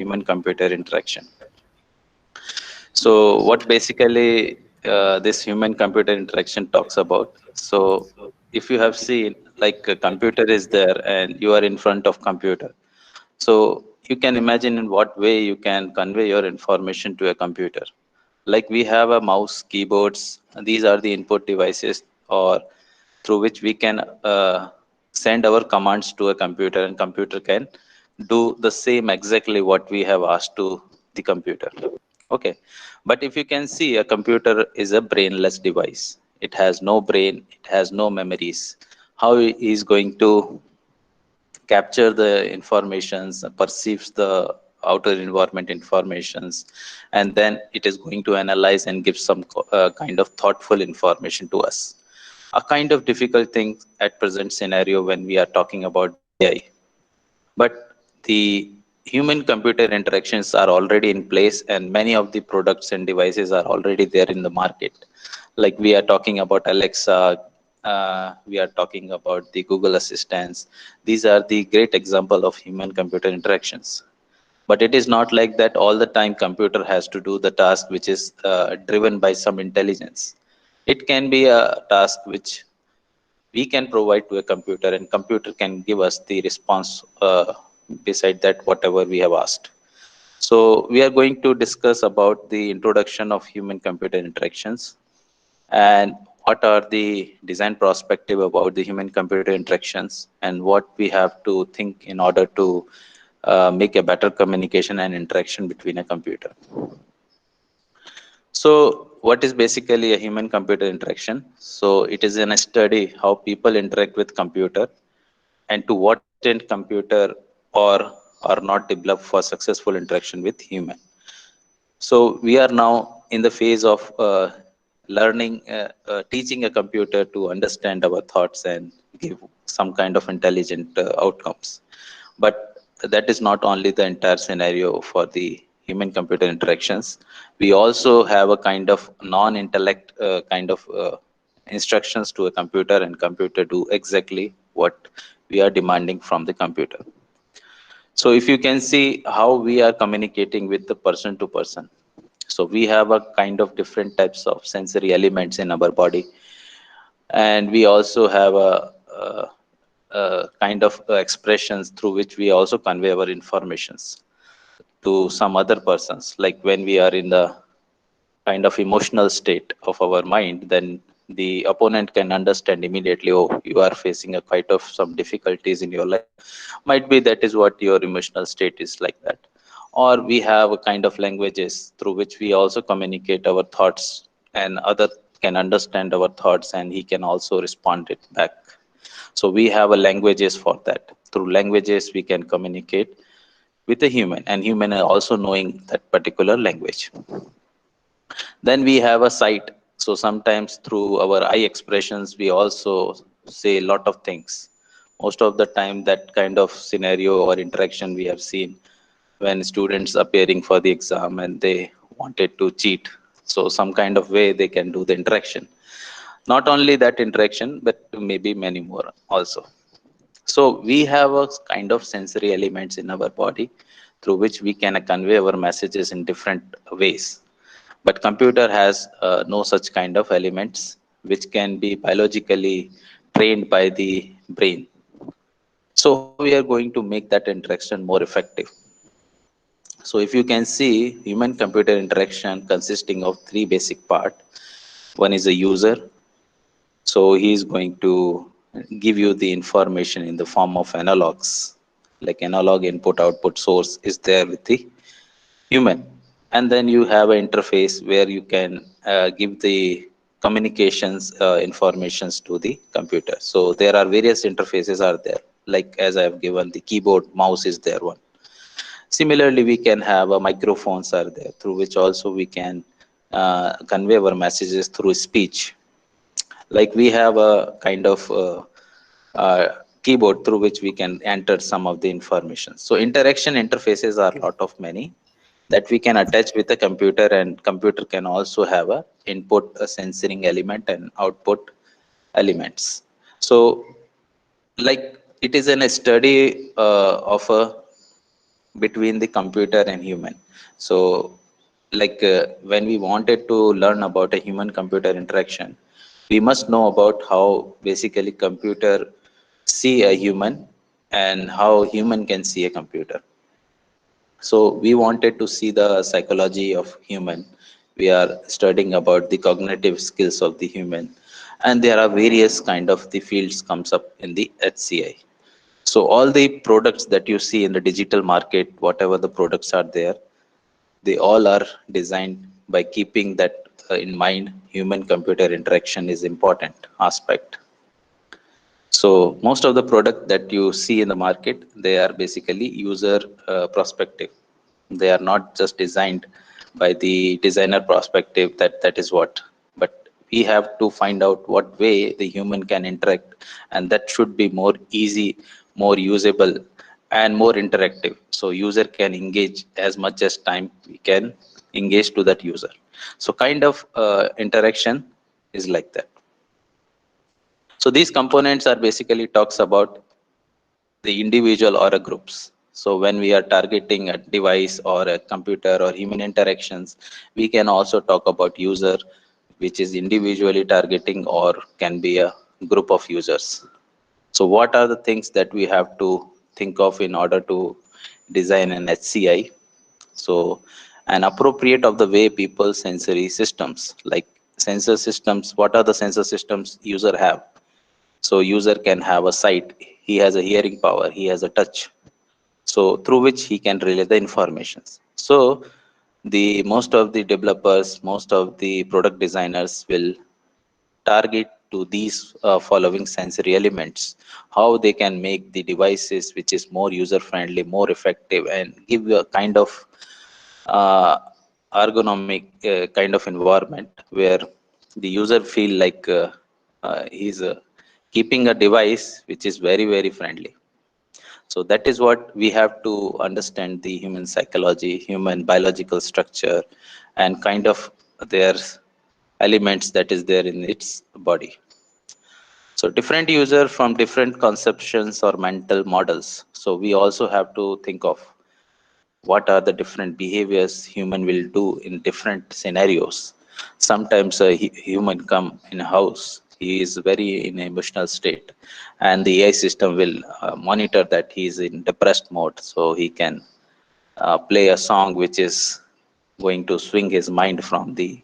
human-computer interaction. So what basically this human-computer interaction talks about. So if you have seen, like, a computer is there and you are in front of computer. So you can imagine in what way you can convey your information to a computer. Like, we have a mouse, keyboards. These are the input devices, or through which we can send our commands to a computer, and computer can do the same exactly what we have asked to the computer. Okay, but if you can see, a computer is a brainless device. It has no brain, it has no memories. How is going to capture the informations, perceives the outer environment informations, and then it is going to analyze and give some kind of thoughtful information to us. A kind of difficult thing at present scenario when we are talking about AI. But the human computer interactions are already in place, and many of the products and devices are already there in the market. Like, we are talking about Alexa, we are talking about the Google Assistants. These are the great example of human computer interactions. But it is not like that all the time computer has to do the task which is driven by some intelligence. It can be a task which we can provide to a computer, and computer can give us the response beside that whatever we have asked. So we are going to discuss about the introduction of human computer interactions, and what are the design perspective about the human computer interactions, and what we have to think in order to make a better communication and interaction between a computer. So what is basically a human computer interaction? So it is in a study how people interact with computer, and to what extent computer or are not developed for successful interaction with human. So we are now in the phase of learning, teaching a computer to understand our thoughts and give some kind of intelligent outcomes. But that is not only the entire scenario for the human computer interactions. We also have a kind of non-intellect kind of instructions to a computer, and computer do exactly what we are demanding from the computer. So if you can see how we are communicating with the person to person. So we have a kind of different types of sensory elements in our body, and we also have a kind of expressions through which we also convey our informations to some other persons. Like, when we are in the kind of emotional state of our mind, then the opponent can understand immediately, oh, you are facing a quite of some difficulties in your life. Might be that is what your emotional state is, like that. Or we have a kind of languages through which we also communicate our thoughts, and other can understand our thoughts, and he can also respond it back. So we have a languages for that. Through languages we can communicate with a human, and human are also knowing that particular language. Then we have a sight. So sometimes through our eye expressions, we also say a lot of things. Most of the time, that kind of scenario or interaction we have seen when students appearing for the exam and they wanted to cheat. So some kind of way they can do the interaction. Not only that interaction, but maybe many more also. So we have a kind of sensory elements in our body through which we can convey our messages in different ways. But computer has no such kind of elements which can be biologically trained by the brain. So how we are going to make that interaction more effective? So if you can see, human computer interaction consisting of three basic part. One is a user. So he is going to give you the information in the form of analogs, like analog input output source is there with the human. And then you have an interface where you can give the communications informations to the computer. So there are various interfaces are there, like as I have given, the keyboard, mouse is there one. Similarly, we can have a microphones are there through which also we can convey our messages through speech. Like, we have a kind of keyboard through which we can enter some of the information. So interaction interfaces are a lot of many that we can attach with the computer, and computer can also have a input, a censoring element, and output elements. So, like, it is in a study of a between the computer and human. So when we wanted to learn about a human computer interaction, we must know about how basically computer see a human and how human can see a computer. So we wanted to see the psychology of human. We are studying about the cognitive skills of the human, and there are various kind of the fields comes up in the HCI. So all the products that you see in the digital market, whatever the products are there, they all are designed by keeping that in mind. Human computer interaction is important aspect. So most of the product that you see in the market, they are basically user prospective. They are not just designed by the designer perspective that that is what, but we have to find out what way the human can interact, and that should be more easy, more usable, and more interactive. So user can engage as much as time we can engage to that user. So kind of interaction is like that. So these components are basically talks about the individual or a groups. So when we are targeting a device or a computer or human interactions, we can also talk about user, which is individually targeting or can be a group of users. So what are the things that we have to think of in order to design an HCI? So an appropriate of the way people sensory systems, like sensor systems, what are the sensor systems user have? So user can have a sight, he has a hearing power, he has a touch, so through which he can relay the informations. So the most of the developers, most of the product designers will target to these following sensory elements, how they can make the devices which is more user friendly, more effective, and give you a kind of uh, ergonomic kind of environment where the user feel like he's keeping a device which is very very friendly. So that is what we have to understand: the human psychology, human biological structure, and kind of their elements that is there in its body. So different user from different conceptions or mental models. So we also have to think of what are the different behaviors human will do in different scenarios. Sometimes a human come in a house, he is very in emotional state, and the AI system will monitor that he is in depressed mode, so he can play a song which is going to swing his mind from the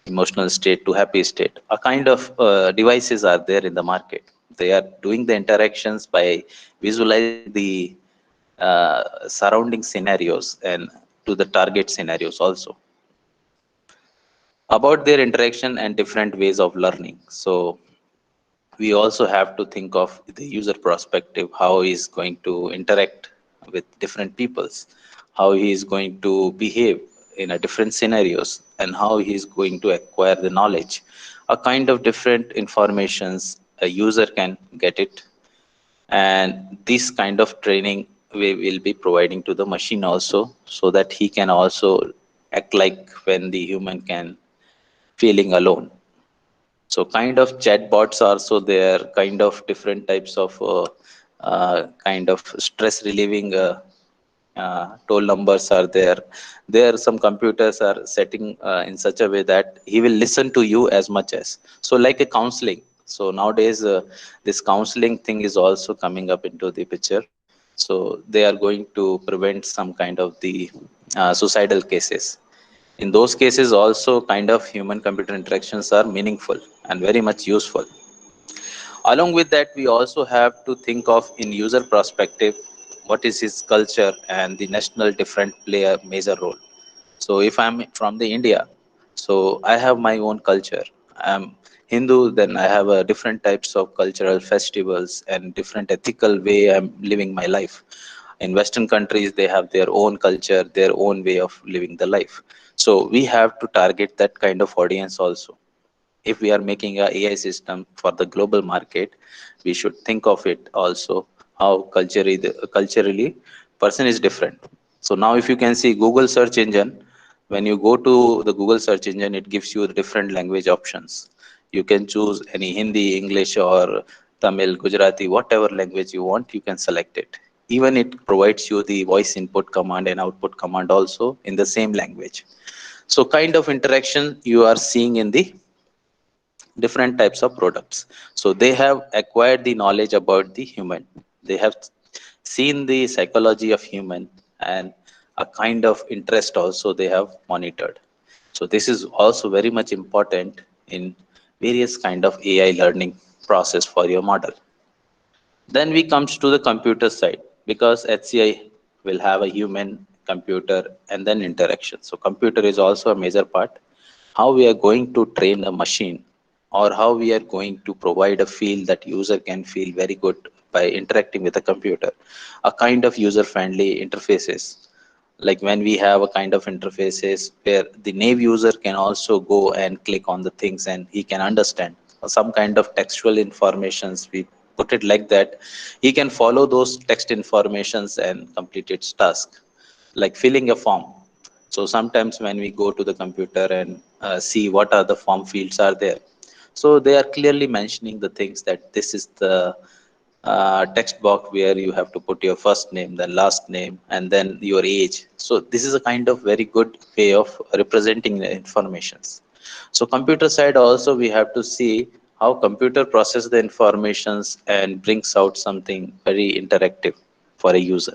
emotional state to happy state. A kind of devices are there in the market. They are doing the interactions by visualizing the surrounding scenarios and to the target scenarios also, about their interaction and different ways of learning. So we also have to think of the user perspective, how he is going to interact with different peoples, how he is going to behave in a different scenarios, and how he is going to acquire the knowledge. A kind of different informations a user can get it, and this kind of training we will be providing to the machine also, so that he can also act like when the human can feeling alone. So kind of chatbots are also there, kind of different types of kind of stress relieving toll numbers are there. There some computers are setting in such a way that he will listen to you as much as, so like a counseling. So nowadays this counseling thing is also coming up into the picture. So they are going to prevent some kind of the suicidal cases. In those cases also kind of human computer interactions are meaningful and very much useful. Along with that, we also have to think of in user perspective, what is his culture and the national different play a major role. So if I'm from the India, so I have my own culture. I'm Hindu, then I have a different types of cultural festivals and different ethical way I'm living my life. In Western countries, they have their own culture, their own way of living the life. So we have to target that kind of audience also. If we are making a AI system for the global market, we should think of it also how culturally person is different. So now if you can see Google search engine, when you go to the Google search engine, it gives you the different language options. You can choose any Hindi, English, or Tamil, Gujarati, whatever language you want, you can select it. even it provides you the voice input command and output command also in the same language. So kind of interaction you are seeing in the different types of products. So they have acquired the knowledge about the human, they have seen the psychology of human, and a kind of interest also they have monitored. So this is also very much important in various kind of AI learning process for your model. Then we comes to the computer side, because HCI will have a human, computer, and then interaction. So computer is also a major part. How we are going to train a machine, or how we are going to provide a feel that user can feel very good by interacting with a computer. A kind of user-friendly interfaces, like when we have a kind of interfaces where the naive user can also go and click on the things and he can understand some kind of textual informations, we put it like that, he can follow those text informations and complete its task, like filling a form. So sometimes when we go to the computer and see what are the form fields are there, so they are clearly mentioning the things that this is the text box where you have to put your first name, then last name, and then your age. So this is a kind of very good way of representing the informations. So computer side also we have to see how computer process the informations and brings out something very interactive for a user.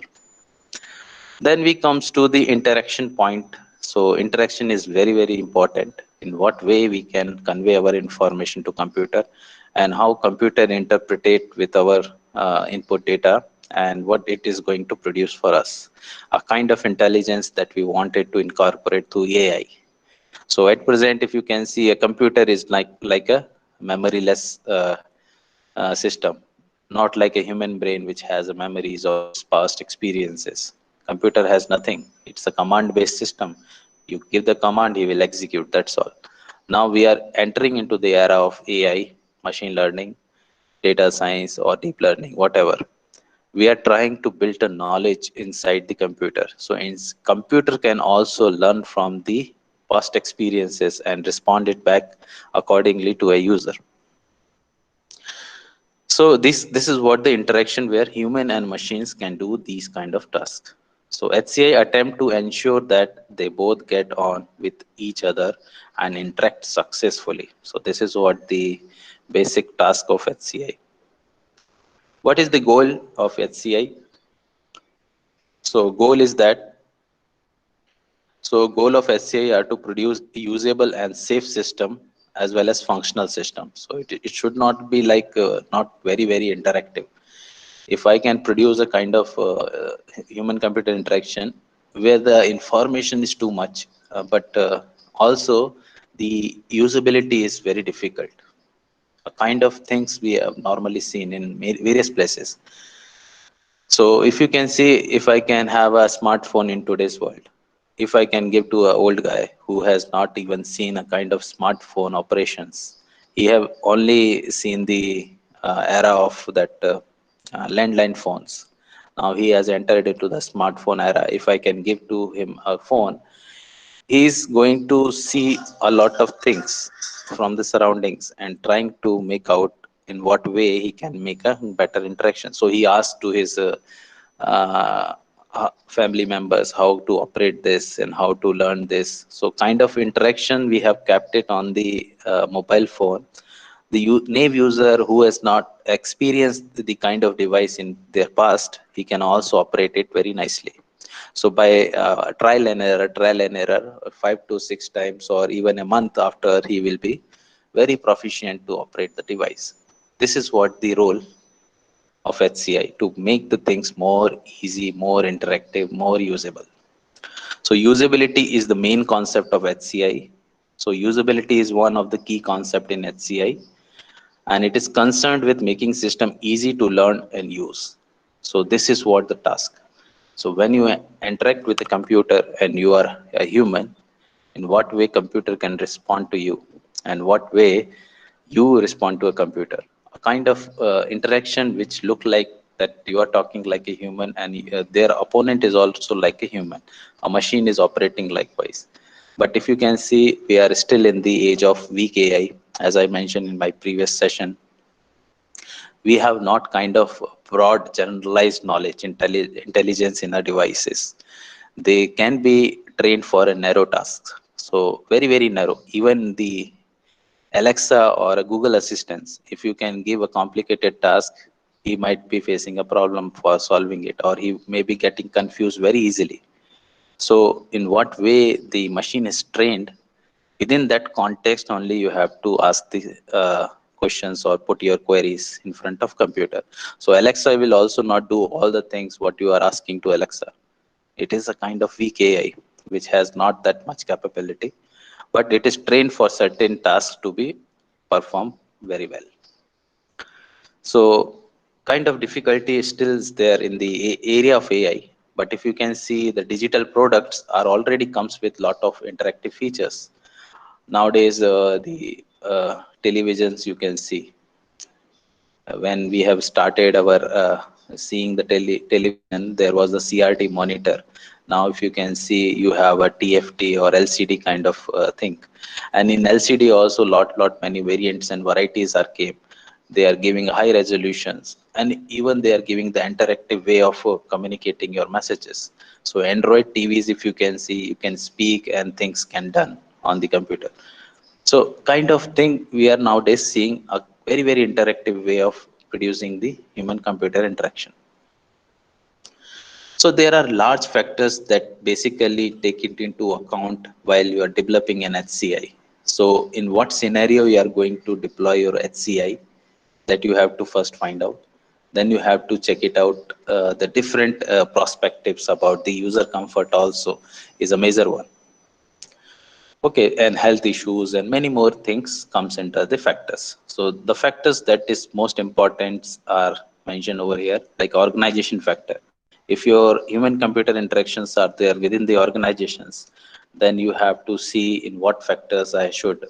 Then we comes to the interaction point. So interaction is very very important, in what way we can convey our information to computer, and how computer interpret it with our input data, and what it is going to produce for us, a kind of intelligence that we wanted to incorporate to AI. So at present, if you can see, a computer is like a memoryless system, not like a human brain which has a memories of its past experiences. Computer has nothing. It's a command-based system. You give the command, he will execute. That's all. Now we are entering into the era of AI, machine learning, data science, or deep learning, whatever. We are trying to build a knowledge inside the computer. So computer can also learn from the past experiences and respond it back accordingly to a user. So this is what the interaction where human and machines can do these kind of tasks. So HCI attempt to ensure that they both get on with each other and interact successfully. So this is what the basic task of HCI. What is the goal of HCI? So goal is that So goal of SCI are to produce usable and safe system as well as functional system. So it should not be like not very, very interactive. If I can produce a kind of human computer interaction where the information is too much, but also the usability is very difficult. A kind of things we have normally seen in various places. So if you can see, if I can have a smartphone in today's world, if I can give to an old guy who has not even seen a kind of smartphone operations, he have only seen the era of that landline phones. Now he has entered into the smartphone era. If I can give to him a phone, he's going to see a lot of things from the surroundings and trying to make out in what way he can make a better interaction. So he asked to his uh, family members how to operate this and how to learn this. So kind of interaction we have kept it on the mobile phone. The naive user who has not experienced the kind of device in their past, he can also operate it very nicely. So by trial and error, 5 to 6 times or even a month after, he will be very proficient to operate the device. This is what the role of HCI, to make the things more easy, more interactive, more usable. So usability is the main concept of HCI. So usability is one of the key concept in HCI, and it is concerned with making system easy to learn and use. So this is what the task. So when you interact with a computer and you are a human, in what way computer can respond to you, and what way you respond to a computer. A kind of interaction which look like that you are talking like a human, and their opponent is also like a human. A machine is operating likewise. But if you can see, we are still in the age of weak AI, as I mentioned in my previous session. we have not kind of broad generalized knowledge intelligence in our devices. They can be trained for a narrow task, so very very narrow. Even the Alexa or a Google Assistant, if you can give a complicated task, he might be facing a problem for solving it, or he may be getting confused very easily. So in what way the machine is trained, within that context only you have to ask the questions or put your queries in front of computer. So Alexa will also not do all the things what you are asking to Alexa. It is a kind of weak AI which has not that much capability, but it is trained for certain tasks to be performed very well. So kind of difficulty is still is there in the area of AI. But if you can see, the digital products are already comes with lot of interactive features. Nowadays the televisions, you can see, when we have started our seeing the television, there was a CRT monitor. Now if you can see, you have a TFT or LCD kind of thing. And in LCD also lot many variants and varieties are came. They are giving high resolutions, and even they are giving the interactive way of communicating your messages. So Android TVs, if you can see, you can speak and things can done on the computer. So kind of thing we are nowadays seeing a very very interactive way of producing the human computer interaction. So there are large factors that basically take it into account while you are developing an HCI. So in what scenario you are going to deploy your HCI, that you have to first find out. Then you have to check it out, the different perspectives about the user comfort also is a major one. Okay, and health issues and many more things comes into the factors. So the factors that is most important are mentioned over here, like organization factor. If your human computer interactions are there within the organizations, then you have to see in what factors I should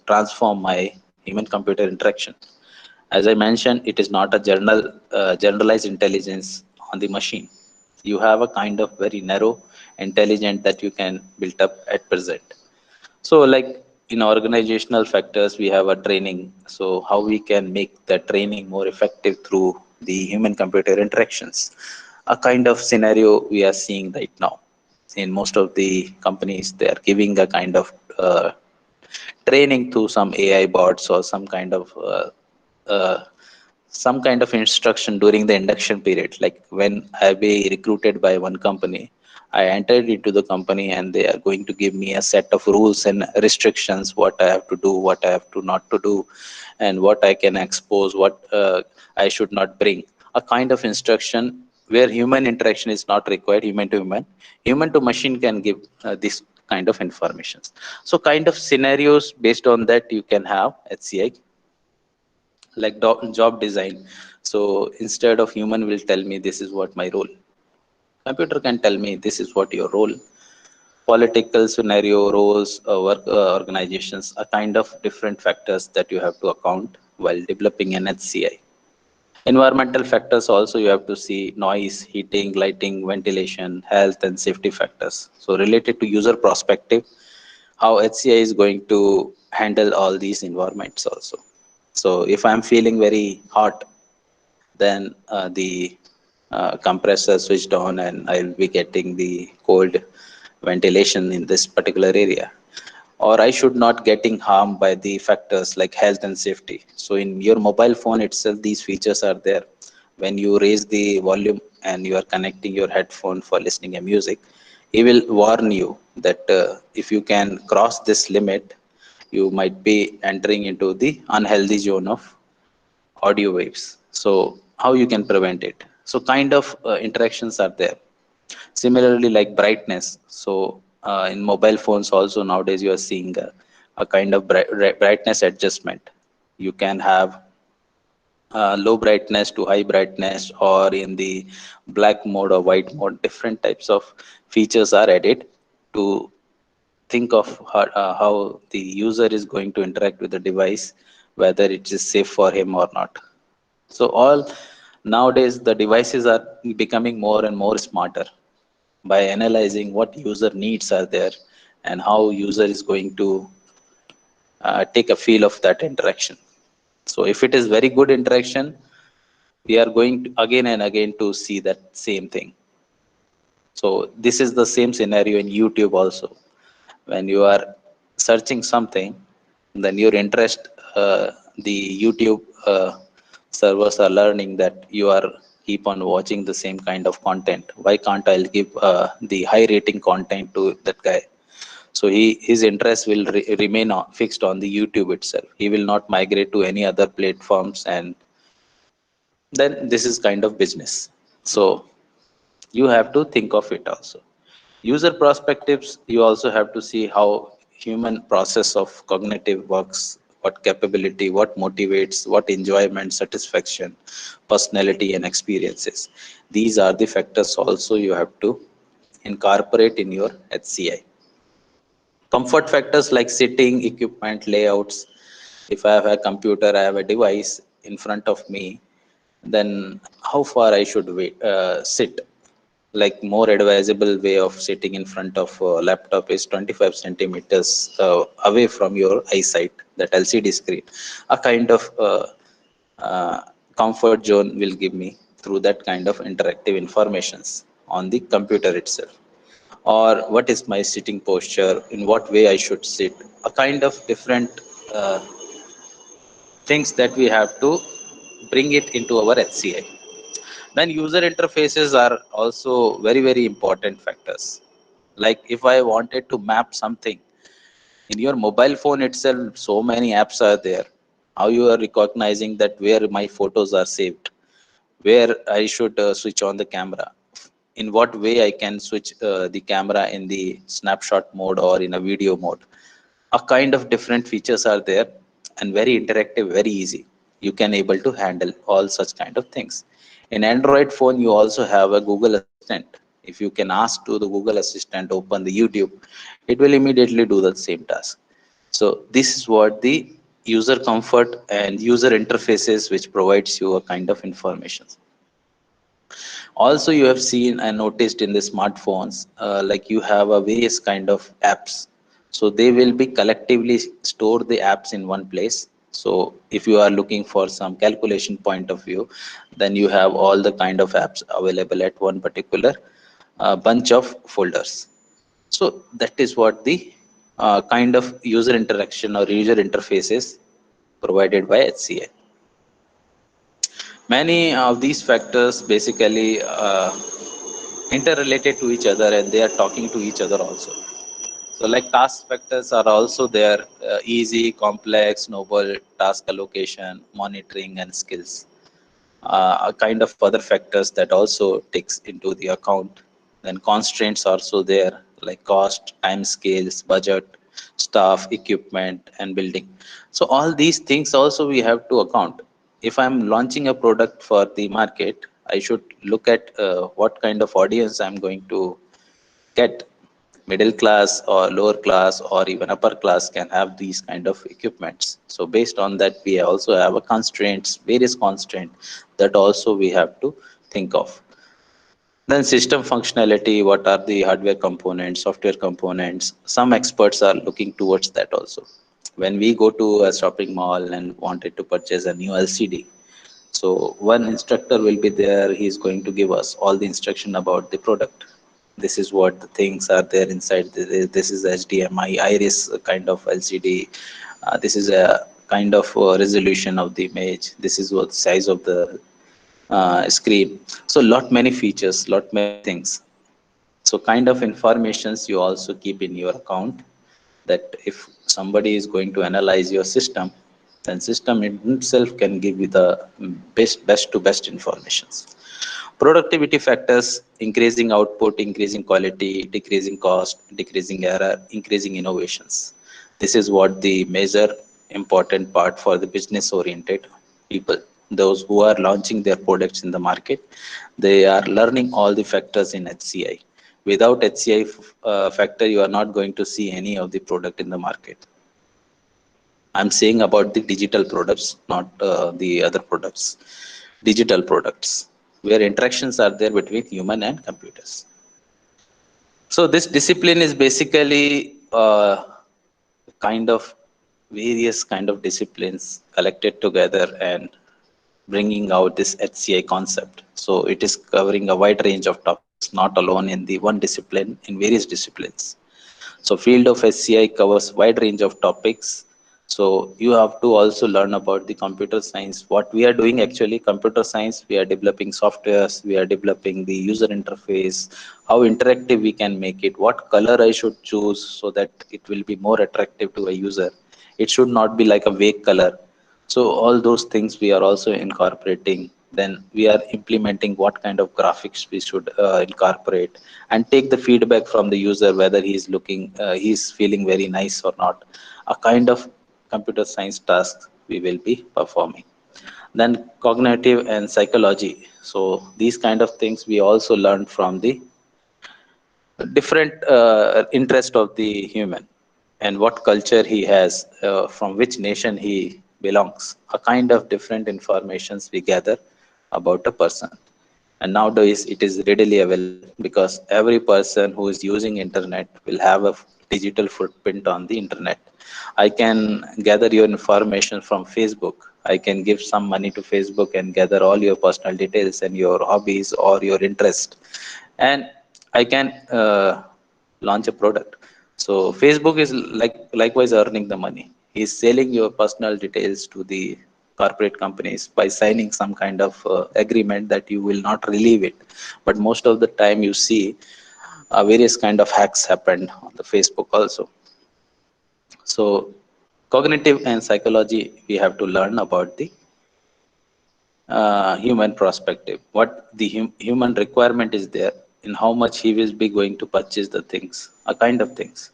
transform my human computer interaction. As I mentioned, it is not a generalized intelligence on the machine. You have a kind of very narrow intelligence that you can build up at present. So, like in organizational factors, we have a training. So, how we can make the training more effective through the human computer interactions. A kind of scenario we are seeing right now. In most of the companies, they are giving a kind of training to some AI bots or uh, some kind of instruction during the induction period. Like when I be recruited by one company, I entered into the company and they are going to give me a set of rules and restrictions, what I have to do, what I have to not to do, and what I can expose, what I should not bring. A kind of instruction where human interaction is not required, human to machine can give this kind of informations. So kind of scenarios based on that you can have HCI, like job design. So instead of human will tell me this is what my role, computer can tell me this is what your role. Political scenario, roles, work organizations, a kind of different factors that you have to account while developing an HCI. Environmental factors also you have to see: noise, heating, lighting, ventilation, health and safety factors. So related to user perspective, how HCI is going to handle all these environments also. So if I'm feeling very hot, then the compressor switched on and I'll be getting the cold ventilation in this particular area. Or I should not getting harmed by the factors like health and safety. So in your mobile phone itself, these features are there. When you raise the volume and you are connecting your headphone for listening to music, he will warn you that if you can cross this limit, you might be entering into the unhealthy zone of audio waves. So how you can prevent it? So kind of interactions are there. Similarly, like brightness. So in mobile phones also nowadays you are seeing a kind of brightness adjustment. You can have low brightness to high brightness, or in the black mode or white mode. Different types of features are added to think of how the user is going to interact with the device, whether it is safe for him or not. So all nowadays the devices are becoming more and more smarter by analyzing what user needs are there and how user is going to take a feel of that interaction. So if it is very good interaction, we are going to again and again to see that same thing. So this is the same scenario in YouTube also. When you are searching something, then your interest, the YouTube servers are learning that you are keep on watching the same kind of content. Why can't I give the high rating content to that guy? So his interest will remain fixed on the YouTube itself. He will not migrate to any other platforms, and then this is kind of business. So you have to think of it also. User perspectives, you also have to see how human process of cognitive works, what capability, what motivates, what enjoyment, satisfaction, personality, and experiences. These are the factors also you have to incorporate in your HCI. Comfort factors like sitting, equipment, layouts. If I have a computer, I have a device in front of me, then how far I should sit. Like more advisable way of sitting in front of a laptop is 25 centimeters away from your eyesight, that LCD screen. A kind of uh, comfort zone will give me through that kind of interactive informations on the computer itself. Or what is my sitting posture, in what way I should sit, a kind of different uh, things that we have to bring it into our HCI. Then user interfaces are also very very important factors. Like if I wanted to map something in your mobile phone itself, so many apps are there. How you are recognizing that where my photos are saved, where I should switch on the camera, in what way I can switch the camera in the snapshot mode or in a video mode. A kind of different features are there, and very interactive, very easy. You can able to handle all such kind of things. In Android phone, you also have a Google Assistant. If you can ask to the Google Assistant open the YouTube, it will immediately do the same task. So this is what the user comfort and user interfaces which provides you a kind of information. Also you have seen and noticed in the smartphones, like you have a various kind of apps. So they will be collectively store the apps in one place. So if you are looking for some calculation point of view, then you have all the kind of apps available at one particular bunch of folders. So that is what the kind of user interaction or user interfaces provided by HCI. Many of these factors basically interrelated to each other, and they are talking to each other also. So like task factors are also there, easy, complex, novel, task allocation, monitoring, and skills. A kind of other factors that also takes into the account. Then constraints are also there, like cost, time scales, budget, staff, equipment, and building. So all these things also we have to account. If I'm launching a product for the market, I should look at what kind of audience I'm going to get. Middle class or lower class or even upper class can have these kind of equipments. So based on that, we also have a constraints, various constraints that also we have to think of. Then system functionality, what are the hardware components, software components? Some experts are looking towards that also. When we go to a shopping mall and wanted to purchase a new LCD, so one instructor will be there. He's going to give us all the instruction about the product. This is what the things are there inside. This is HDMI, Iris kind of LCD. This is a kind of resolution of the image. This is what size of the screen. So lot many features, lot many things. So kind of informations you also keep in your account, that if somebody is going to analyze your system, then system in itself can give you the best to best informations. Productivity factors, increasing output, increasing quality, decreasing cost, decreasing error, increasing innovations. This is what the major important part for the business oriented people. Those who are launching their products in the market, they are learning all the factors in HCI. Without HCI factor, you are not going to see any of the product in the market. I'm saying about the digital products, not the other products. Digital products, where interactions are there between human and computers. So this discipline is basically kind of various kind of disciplines collected together and bringing out this HCI concept. So it is covering a wide range of topics, not alone in the one discipline, in various disciplines. So field of SCI covers wide range of topics. So you have to also learn about the computer science. What we are doing actually, computer science, we are developing softwares, we are developing the user interface, how interactive we can make it, what color I should choose so that it will be more attractive to a user. It should not be like a vague color. So all those things we are also incorporating. Then we are implementing what kind of graphics we should incorporate, and take the feedback from the user whether he's feeling very nice or not. A kind of computer science task we will be performing. Then cognitive and psychology. So these kind of things we also learn from the different interest of the human, and what culture he has, from which nation he belongs, a kind of different informations we gather about a person. And nowadays it is readily available because every person who is using internet will have a digital footprint on the internet. I can gather your information from Facebook. I can give some money to Facebook and gather all your personal details and your hobbies or your interest, and I can launch a product. So Facebook is likewise earning the money. He's selling your personal details to the corporate companies by signing some kind of agreement that you will not relieve it. But most of the time you see various kind of hacks happened on the Facebook also. So cognitive and psychology, we have to learn about the human perspective, what the human requirement is there, in how much he will be going to purchase the things, a kind of things.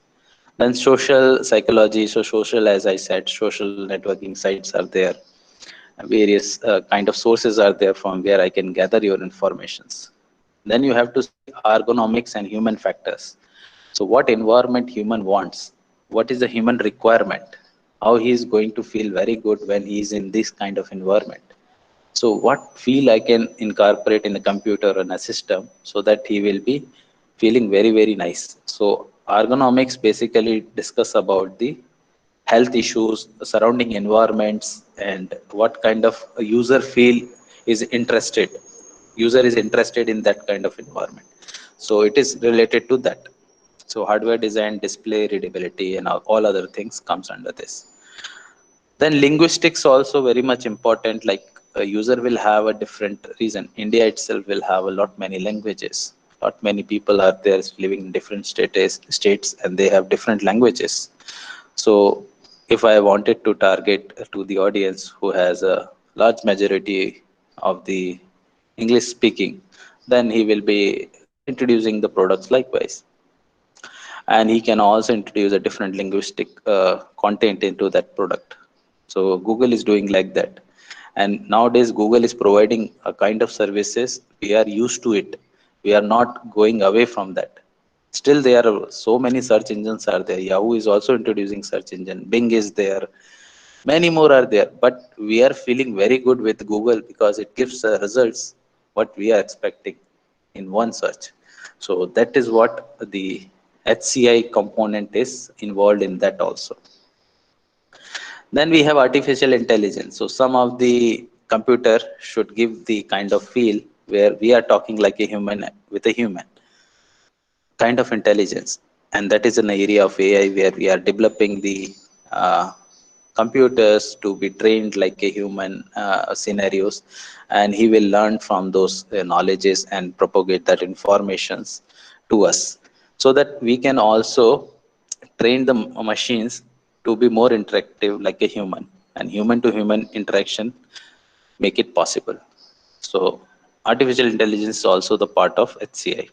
Then social psychology. So social, as I said, social networking sites are there, various kind of sources are there from where I can gather your informations. Then you have to see ergonomics and human factors. So what environment human wants, what is the human requirement, how he is going to feel very good when he is in this kind of environment. So what feel I can incorporate in a computer and a system so that he will be feeling very, very nice. So ergonomics basically discuss about the health issues, surrounding environments, and what kind of a user feel is interested. User is interested in that kind of environment. So it is related to that. So hardware design, display, readability, and all other things comes under this. Then linguistics also very much important. Like a user will have a different reason. India itself will have a lot many languages. Lot many people are there living in different states, and they have different languages. So if I wanted to target to the audience who has a large majority of the English speaking, then he will be introducing the products likewise. And he can also introduce a different linguistic content into that product. So Google is doing like that. And nowadays Google is providing a kind of services, we are used to it, we are not going away from that. Still there are so many search engines are there. Yahoo is also introducing search engine, Bing is there, many more are there, but we are feeling very good with Google because it gives results what we are expecting in one search. So that is what the HCI component is involved in that also. Then we have artificial intelligence. So some of the computer should give the kind of feel where we are talking like a human with a human kind of intelligence. And that is an area of AI where we are developing the computers to be trained like a human scenarios, and he will learn from those knowledges and propagate that informations to us, so that we can also train the machines to be more interactive like a human, and human to human interaction make it possible. So artificial intelligence is also the part of HCI.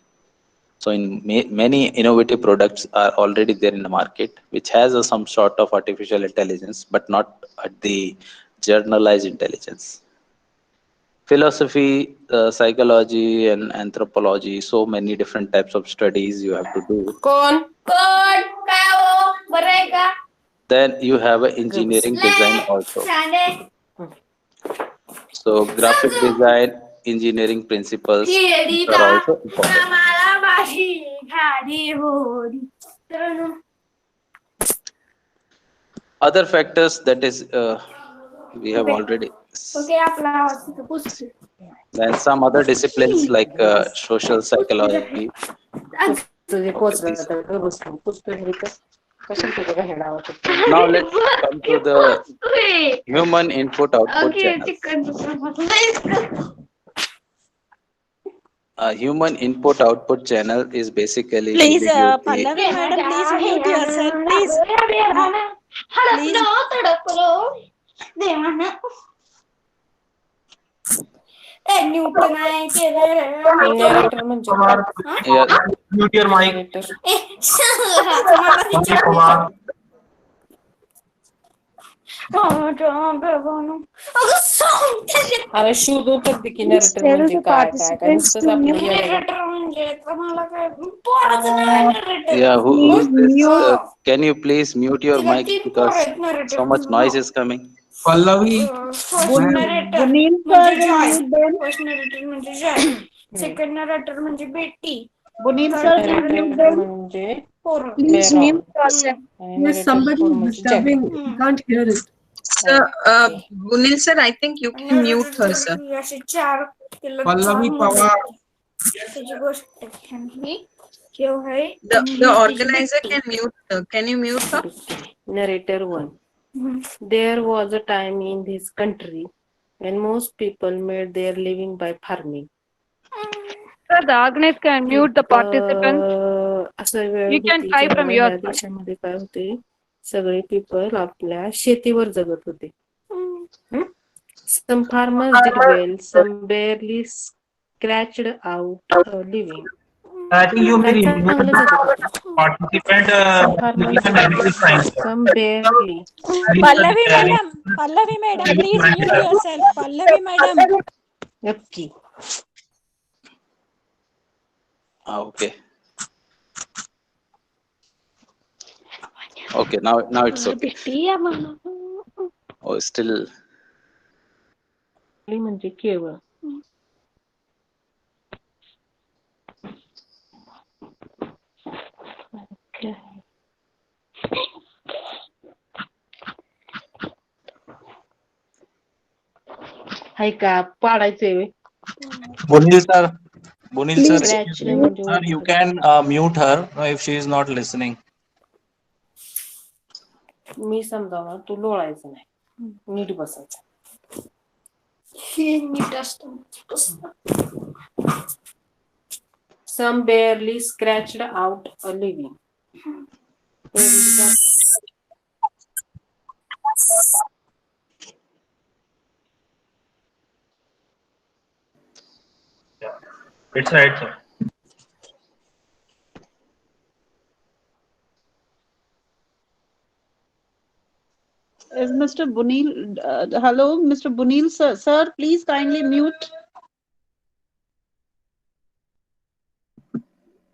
So in many innovative products are already there in the market, which has some sort of artificial intelligence, but not at the generalized intelligence. Philosophy, psychology, and anthropology, so many different types of studies you have to do. Kon kau mereka Then you have a gemes. engineering design also. Sande. So graphic design, engineering principles, these are Hirita also important. nama shi kadi hodi. Other factors that is we have Okay. already okay आपला आवाज तिथं पुसते. Then some other disciplines like social psychology. अगं, तुझे Okay, पोचलं please. तर व्यवस्थित पुसतो हे तर कशाला तुझ्या हेड आवडत. Now let's come to the बसतोय. human input-output okay channels. Chicken दुकान. A human input-output channel is basically Please, giving you the Pallavi madam, please mute yourself. Please, please. हडकलो तडकलो देवानं. न्यूटन आहे केलं नरेटर म्हणजे yeah, Mute your mic. Narrator मला विचार अरे शोध तर की नरेटर म्हणजे काय काय काय नुसतंच आपलं नरेटर म्हणजे मला काय पोराचं नाही narrator. yeah. Who's this? Can you please mute your तिला mic 3 पोरं because आहेत narrator. so much noise is coming. Pallavi, narrator Bunil म्हणजे sir, Joy. will mute them. First narrator म्हणजे जॉय. सेकंड नरेटर म्हणजे बेटी. Bunil sir, will mute narrator them. म्हणजे पोरं. Please Baron. mute yourself. आणि There's narrator somebody four म्हणजे jack. disturbing. We can't hear it. Sir, Bunil sir, I think you can mute her, sir. असे 4 तिला Pallavi 4 Pawar. त्याची गोष्ट आहे. केव्हा आहे The organizer can mute her. Can you mute her? Narrator 1. There was a time in this country when most people made their living by farming. Sir, the Agnes can mute the participants. असं वेळ You can होती try from जेव्हा your ह्या side. देशामध्ये काय होते सगळे people आपल्या शेतीवर जगत होते. Some farmers did well, some barely scratched out a living. I think you may काही remove चांगलं जगत होते. participant. Some farmers did well, some barely. Pallavi madam, please mute yourself. Pallavi madam. नक्की. Okay. Okay. Now it's okay. Oh, still. म्हणजे केवळ. Okay. हाय का पाडायचंय. Bunil sir, Bunil sir, Scratch म्हणजे sir, you can mute her if she is not listening. मी समजावं तू लोळायचं नाही NEET बसायचं. हे NEET असतं. Some barely scratched out a living. It's right, sir. Is Mr. Bunil, hello, Mr. Bunil sir, sir, please kindly mute.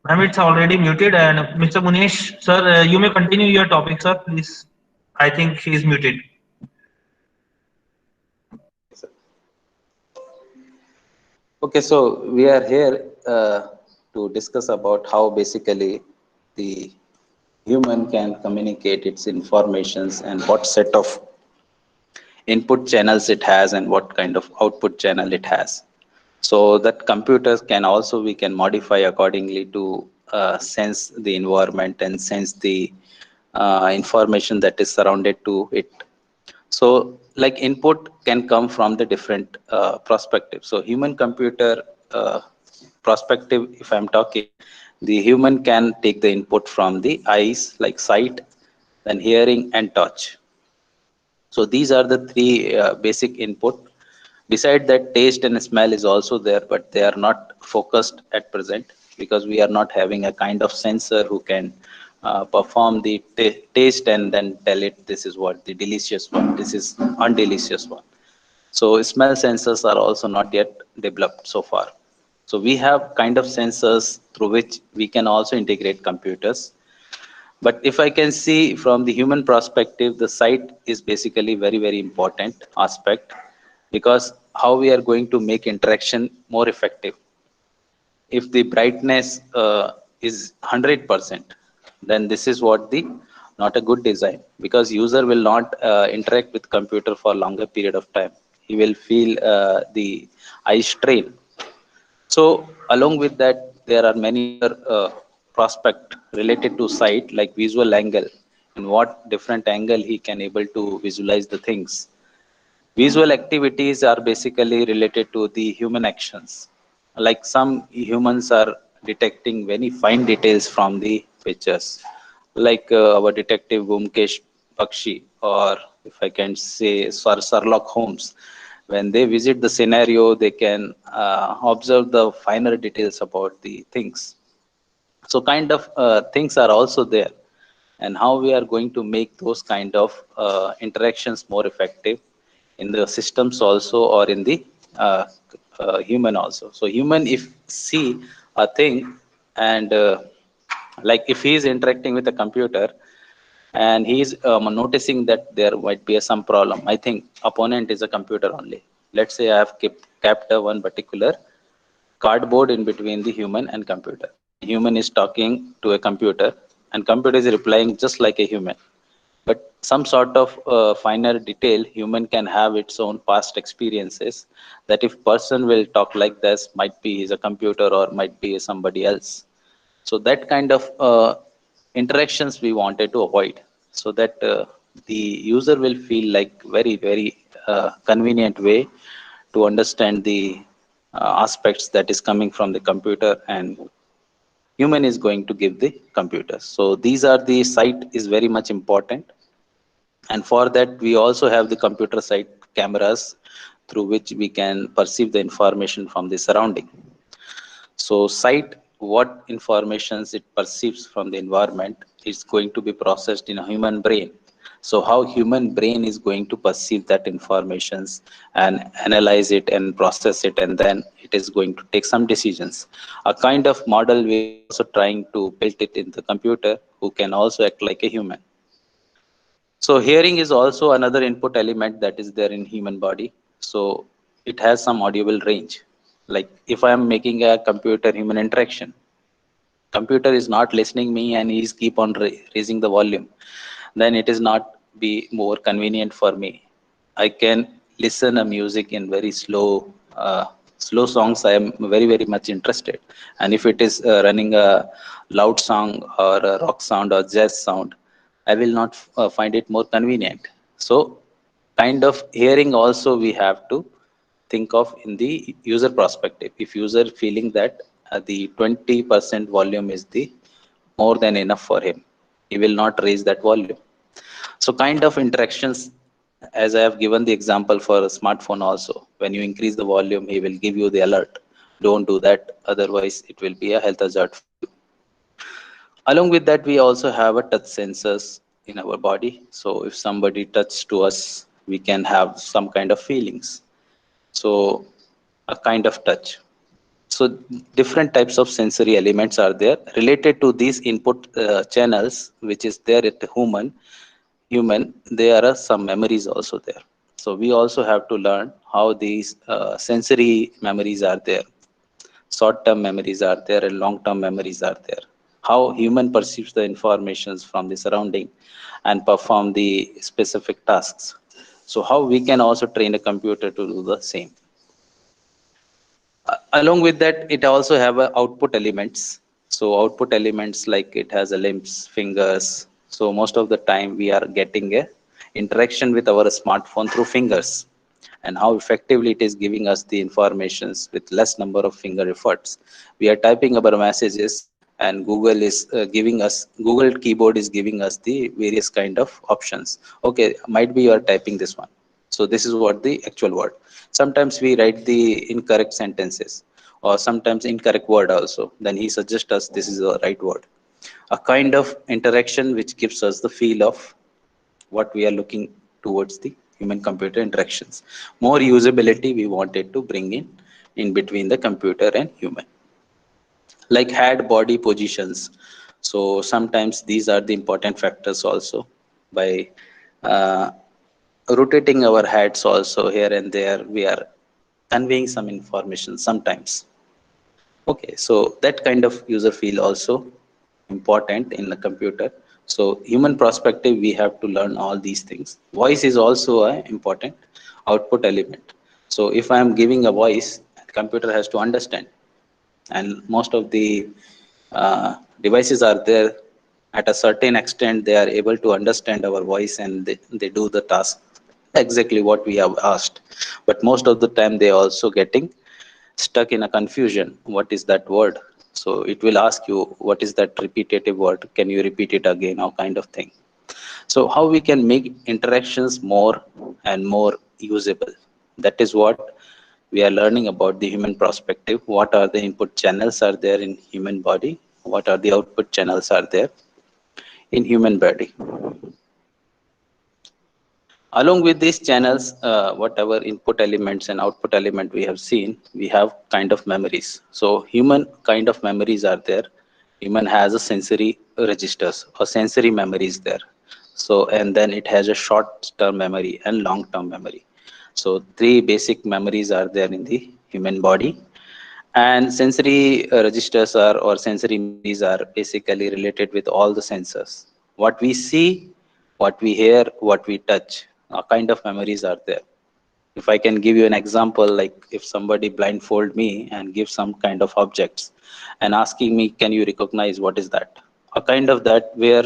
Ma'am, it's already muted. And Mr. Munesh, sir, you may continue your topic, sir, please. I think she is muted. Okay, so we are here to discuss about how basically the human can communicate its informations and what set of input channels it has and what kind of output channel it has. So that computers can also, we can modify accordingly to sense the environment and sense the information that is surrounded to it. So like input can come from the different perspectives. So human computer perspective, if I'm talking, the human can take the input from the eyes, like sight, then hearing and touch. So these are the three basic input. Beside that, taste and smell is also there, but they are not focused at present because we are not having a kind of sensor who can perform the taste and then tell it this is what the delicious one, this is undelicious one. So smell sensors are also not yet developed so far. So we have kind of sensors through which we can also integrate computers. But if I can see from the human perspective, the sight is basically very, very important aspect because how we are going to make interaction more effective. If the brightness is 100%, then this is what the not a good design because user will not interact with computer for longer period of time. he will feel the eye strain. So along with that, there are many other prospect related to sight, like visual angle, and what different angle he can able to visualize the things. Visual activities are basically related to the human actions. Like some humans are detecting very fine details from the pictures, like our detective Bhumkesh Bakshi, or if I can say Sir Sherlock Holmes. When they visit the scenario, they can observe the finer details about the things. So kind of things are also there, and how we are going to make those kind of interactions more effective in the systems also, or in the human also. So human, if see a thing, and like if he is interacting with a computer, and he is noticing that there might be some problem, I think opponent is a computer only. Let's say I have kept one particular cardboard in between the human and computer. Human is talking to a computer, and computer is replying just like a human. But some sort of finer detail, human can have its own past experiences, that if person will talk like this, might be is a computer or might be somebody else. So that kind of interactions we wanted to avoid, so that the user will feel like very convenient way to understand the aspects that is coming from the computer, and human is going to give the computer. So these are the sight is very much important. And for that, we also have the computer side cameras, through which we can perceive the information from the surrounding. So sight, what informations it perceives from the environment is going to be processed in a human brain. So how human brain is going to perceive that informations and analyze it and process it, and then it is going to take some decisions. A kind of model we are also trying to build it in the computer, who can also act like a human. So hearing is also another input element that is there in human body. So it has some audible range. Like if I am making a computer human interaction, computer is not listening me and he's keep on raising the volume, then it is not be more convenient for me. I can listen a music in very slow songs. I am very much interested. And if it is running a loud song or a rock sound or jazz sound, I will not find it more convenient. So kind of hearing also we have to think of in the user perspective. If user feeling that the 20% volume is the more than enough for him, he will not raise that volume. So kind of interactions, as I have given the example for a smartphone also, when you increase the volume, he will give you the alert. Don't do that, otherwise it will be a health hazard for you. Along with that, we also have a touch sensors in our body. So if somebody touches to us, we can have some kind of feelings. So a kind of touch. So different types of sensory elements are there related to these input channels, which is there at the human. There are some memories also there. So we also have to learn how these sensory memories are there. Short-term memories are there and long-term memories are there. How human perceives the informations from the surrounding and perform the specific tasks. So how we can also train a computer to do the same. Along with that, it also have a output elements. So output elements, like it has a limbs, fingers. So most of the time we are getting a interaction with our smartphone through fingers, and how effectively it is giving us the informations with less number of finger efforts. We are typing our messages, and Google is giving us, Google keyboard is giving us the various kind of options. Okay, might be you are typing this one, so this is what the actual word. Sometimes we write the incorrect sentences, or sometimes incorrect word also, then he suggests us this is the right word. A kind of interaction which gives us the feel of what we are looking towards the human computer interactions. More usability we wanted to bring in between the computer and human. Like head body positions. So sometimes these are the important factors also. By uh, rotating our heads also here and there, we are conveying some information sometimes. Okay, so that kind of user feel also important in the computer. So human perspective, we have to learn all these things. Voice is also an important output element. So if I am giving a voice, computer has to understand, and most of the devices are there at a certain extent. They are able to understand our voice, and they do the task exactly what we have asked. But most of the time they are also getting stuck in a confusion. What is that word? So it will ask you, what is that repetitive word? Can you repeat it again? Or kind of thing. So how we can make interactions more and more usable? That is what we are learning about the human perspective. What are the input channels are there in human body? What are the output channels are there in human body? Along with these channels, whatever input elements and output element we have seen, we have kind of memories. So human kind of memories are there. Human has a sensory registers or sensory memories there. So, and then it has a short term memory and long term memory. So three basic memories are there in the human body. And sensory registers are, or sensory memories are basically related with all the sensors. What we see, what we hear, what we touch, kind of memories are there. If I can give you an example, like if somebody blindfold me and give some kind of objects and asking me, can you recognize what is that? A kind of that where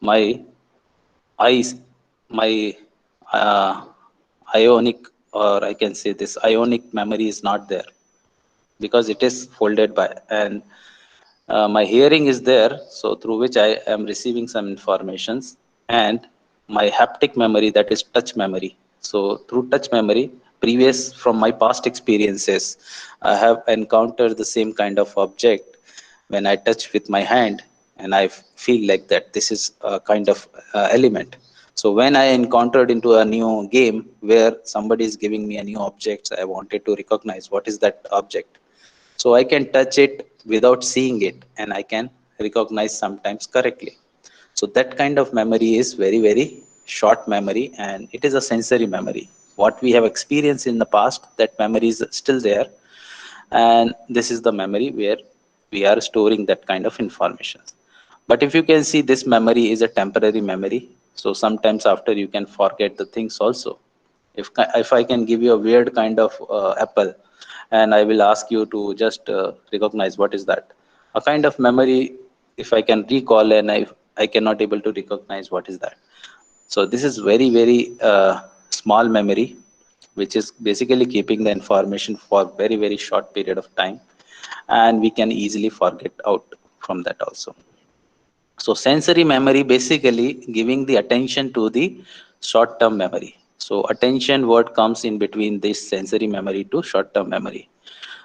my eyes, my uh, ionic, or I can say this ionic memory is not there because it is folded by, and my hearing is there, so through which I am receiving some informations, and my haptic memory, that is touch memory. So through touch memory, previous from my past experiences, I have encountered the same kind of object when I touch with my hand, and I feel like that this is a kind of element. So when I encountered into a new game where somebody is giving me a new object, I wanted to recognize what is that object. So I can touch it without seeing it, and I can recognize sometimes correctly. So that kind of memory is very, very short memory, and it is a sensory memory. What we have experienced in the past, that memory is still there, and this is the memory where we are storing that kind of information. But if you can see, this memory is a temporary memory, so sometimes after you can forget the things also. If I can give you a weird kind of apple, and I will ask you to just recognize what is that, a kind of memory, if I can recall, and I cannot able to recognize what is that. So this is very, very small memory, which is basically keeping the information for very, very short period of time, and we can easily forget out from that also. So sensory memory basically giving the attention to the short term memory. So attention word comes in between this sensory memory to short term memory.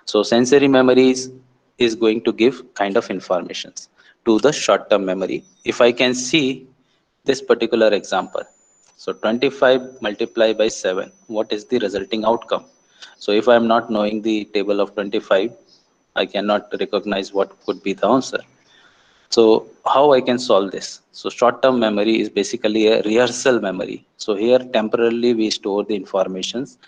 So sensory memories is going to give kind of informations to the short term memory. If I can see this particular example, so 25 multiplied by 7, what is the resulting outcome? So if I am not knowing the table of 25, I cannot recognize what could be the answer. So how I can solve this? So short-term memory is basically a rehearsal memory. So here temporarily we store the informations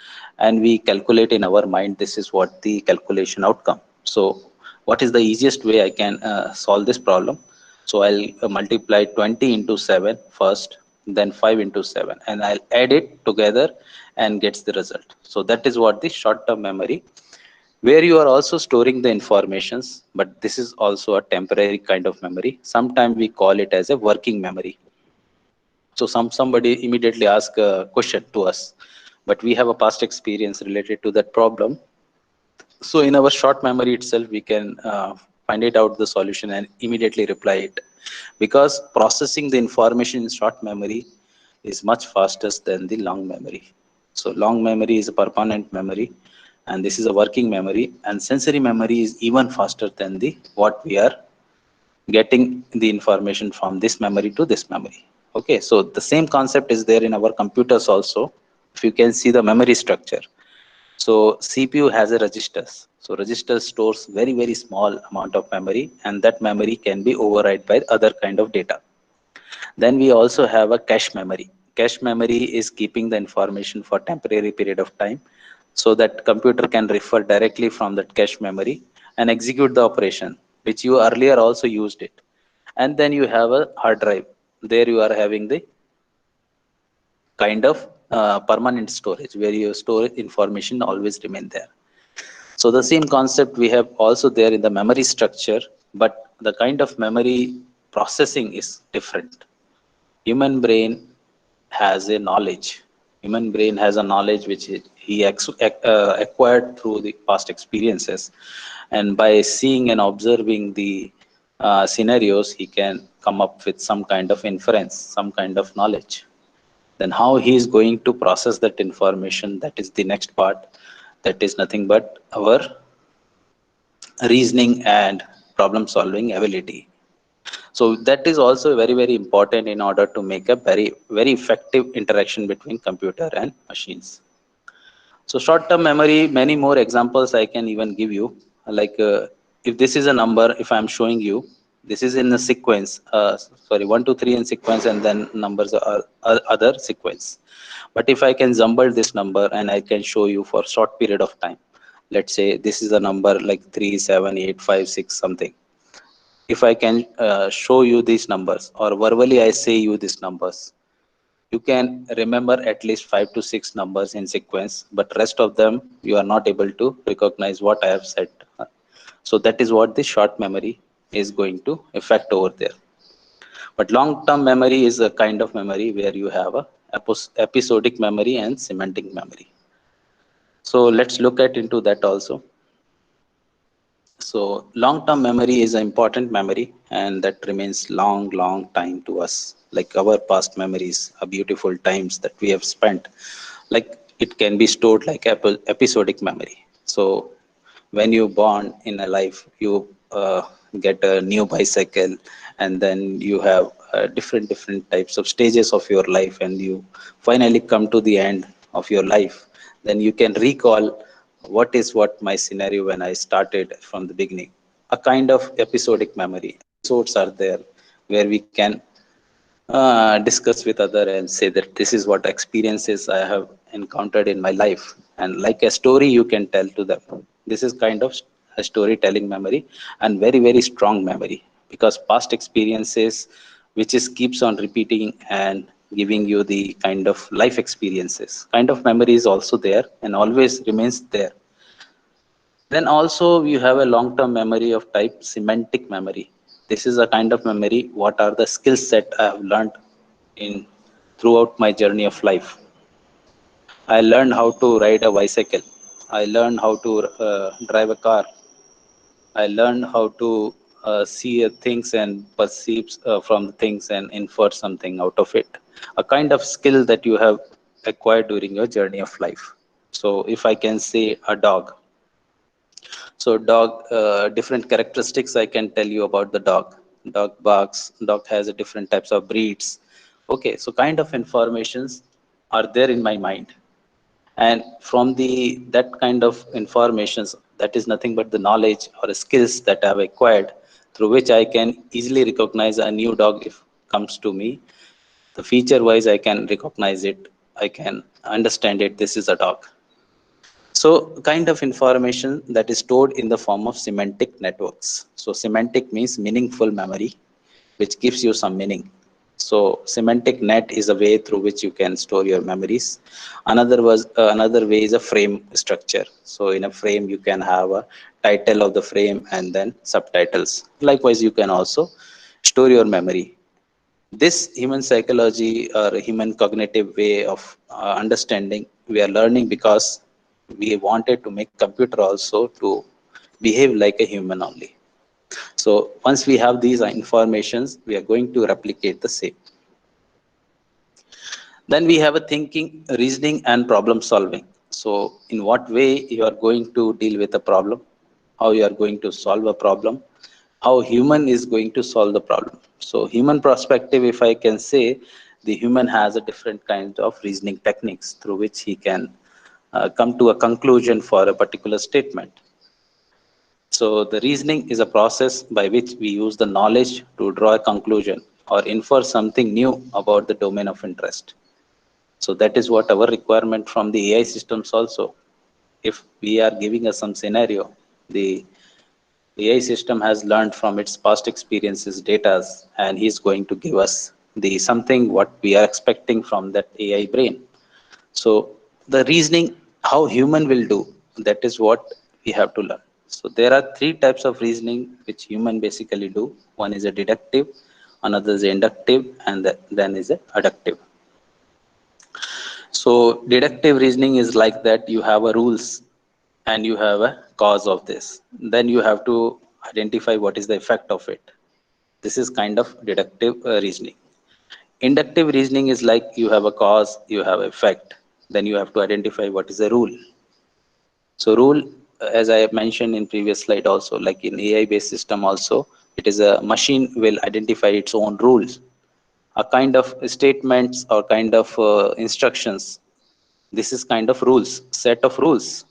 and we calculate in our mind, this is what the calculation outcome. So what is the easiest way I can solve this problem? So I'll multiply 20 into 7 first, then 5 into 7, and I'll add it together and gets the result. So that is what the short-term memory, where you are also storing the informations, but this is also a temporary kind of memory. Sometimes we call it as a working memory. So somebody immediately ask a question to us, but we have a past experience related to that problem. So in our short memory itself, we can find it out the solution and immediately reply it, because processing the information in short memory is much faster than the long memory. So long memory is a permanent memory, and this is a working memory, and sensory memory is even faster than the what we are getting the information from this memory to this memory. Okay, so the same concept is there in our computers also. If you can see the memory structure, so CPU has a registers. So register stores very, very small amount of memory, and that memory can be override by other kind of data. Then we also have a cache memory. Cache memory is keeping the information for temporary period of time, so that computer can refer directly from that cache memory and execute the operation, which you earlier also used it. And then you have a hard drive. There you are having the kind of permanent storage where your store information always remain there. So the same concept we have also there in the memory structure, but the kind of memory processing is different. Human brain has a knowledge. Human brain has a knowledge which he acquired through the past experiences, and by seeing and observing the scenarios, he can come up with some kind of inference, some kind of knowledge. Then how he is going to process that information, that is the next part. That is nothing but our reasoning and problem solving ability. So that is also very, very important in order to make a very, very effective interaction between computer and machines. So short-term memory, many more examples I can even give you. Like if this is a number, if I'm showing you, this is in the sequence, sorry, 1, 2, 3 in sequence, and then numbers are other sequence. But if I can jumble this number and I can show you for short period of time, let's say this is a number like 3, 7, 8, 5, 6, something. If I can show you these numbers or verbally I say you these numbers, you can remember at least 5 to 6 numbers in sequence, but rest of them you are not able to recognize what I have said. So that is what the short memory is going to affect over there. But long-term memory is a kind of memory where you have a episodic memory and semantic memory. So let's look at into that also. So long-term memory is an important memory, and that remains long time to us. Like our past memories are beautiful times that we have spent. Like it can be stored like episodic memory. So when you born in a life, you get a new bicycle, and then you have different types of stages of your life, and you finally come to the end of your life. Then you can recall what my scenario when I started from the beginning. A kind of episodic memory. Episodes are there where we can discuss with other and say that this is what experiences I have encountered in my life, and like a story you can tell to them. This is kind of a storytelling memory and very strong memory, because past experiences which is keeps on repeating and giving you the kind of life experiences, kind of memory is also there and always remains there. Then also you have a long-term memory of type semantic memory. This is a kind of memory. What are the skill set I have learned in throughout my journey of life? I learned how to ride a bicycle. I learned how to drive a car. I learned how to see things and perceive from things and infer something out of it. A kind of skill that you have acquired during your journey of life. So if I can say a dog, so dog, different characteristics I can tell you about the dog. Dog barks, dog has a different types of breeds. Okay, so kind of informations are there in my mind. And from that kind of informations, that is nothing but the knowledge or skills that I have acquired, through which I can easily recognize a new dog if comes to me. The feature wise, I can recognize it. I can understand it. This is a dog. So kind of information that is stored in the form of semantic networks. So semantic means meaningful memory, which gives you some meaning. So semantic net is a way through which you can store your memories. Another way is a frame structure. So in a frame, you can have a title of the frame and then subtitles. Likewise, you can also store your memory. This human psychology or human cognitive way of understanding, we are learning because we wanted to make computer also to behave like a human only. So once we have these informations, we are going to replicate the same. Then we have a thinking, reasoning, and problem solving. So in what way you are going to deal with a problem, how you are going to solve a problem, how human is going to solve the problem. So human perspective, if I can say, the human has a different kind of reasoning techniques through which he can come to a conclusion for a particular statement. So the reasoning is a process by which we use the knowledge to draw a conclusion or infer something new about the domain of interest. So that is what our requirement from the AI systems also. If we are giving us some scenario, the AI system has learned from its past experiences, data, and he's going to give us the something what we are expecting from that AI brain. So the reasoning, how human will do, that is what we have to learn. So there are three types of reasoning which human basically do. One is a deductive, another is inductive, and then is a adductive. So deductive reasoning is like that: you have a rules and you have a cause of this. Then you have to identify what is the effect of it. This is kind of deductive reasoning. Inductive reasoning is like you have a cause, you have effect, then you have to identify what is the rule. So rule, as I have mentioned in previous slide also, like in AI based system also, it is a machine will identify its own rules, a kind of statements or kind of instructions. This is kind of rules, set of rules.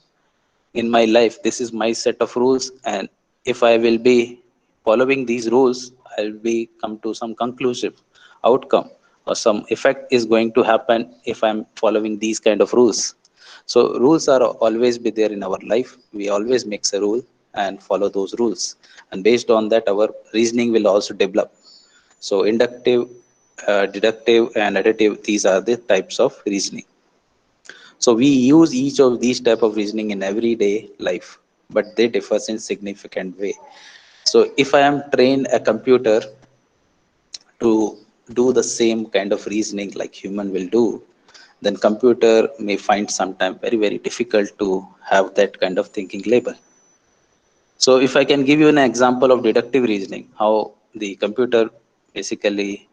In my life, this is my set of rules, and if I will be following these rules, I'll be come to some conclusive outcome, or some effect is going to happen if I'm following these kind of rules. So rules are always be there in our life. We always makes a rule and follow those rules, and based on that our reasoning will also develop. So inductive, deductive and additive, these are the types of reasoning. So we use each of these type of reasoning in everyday life, but they differ in significant way. So if I am trained a computer to do the same kind of reasoning like human will do, then computer may find sometime very, very difficult to have that kind of thinking label. So if I can give you an example of deductive reasoning, how the computer basically,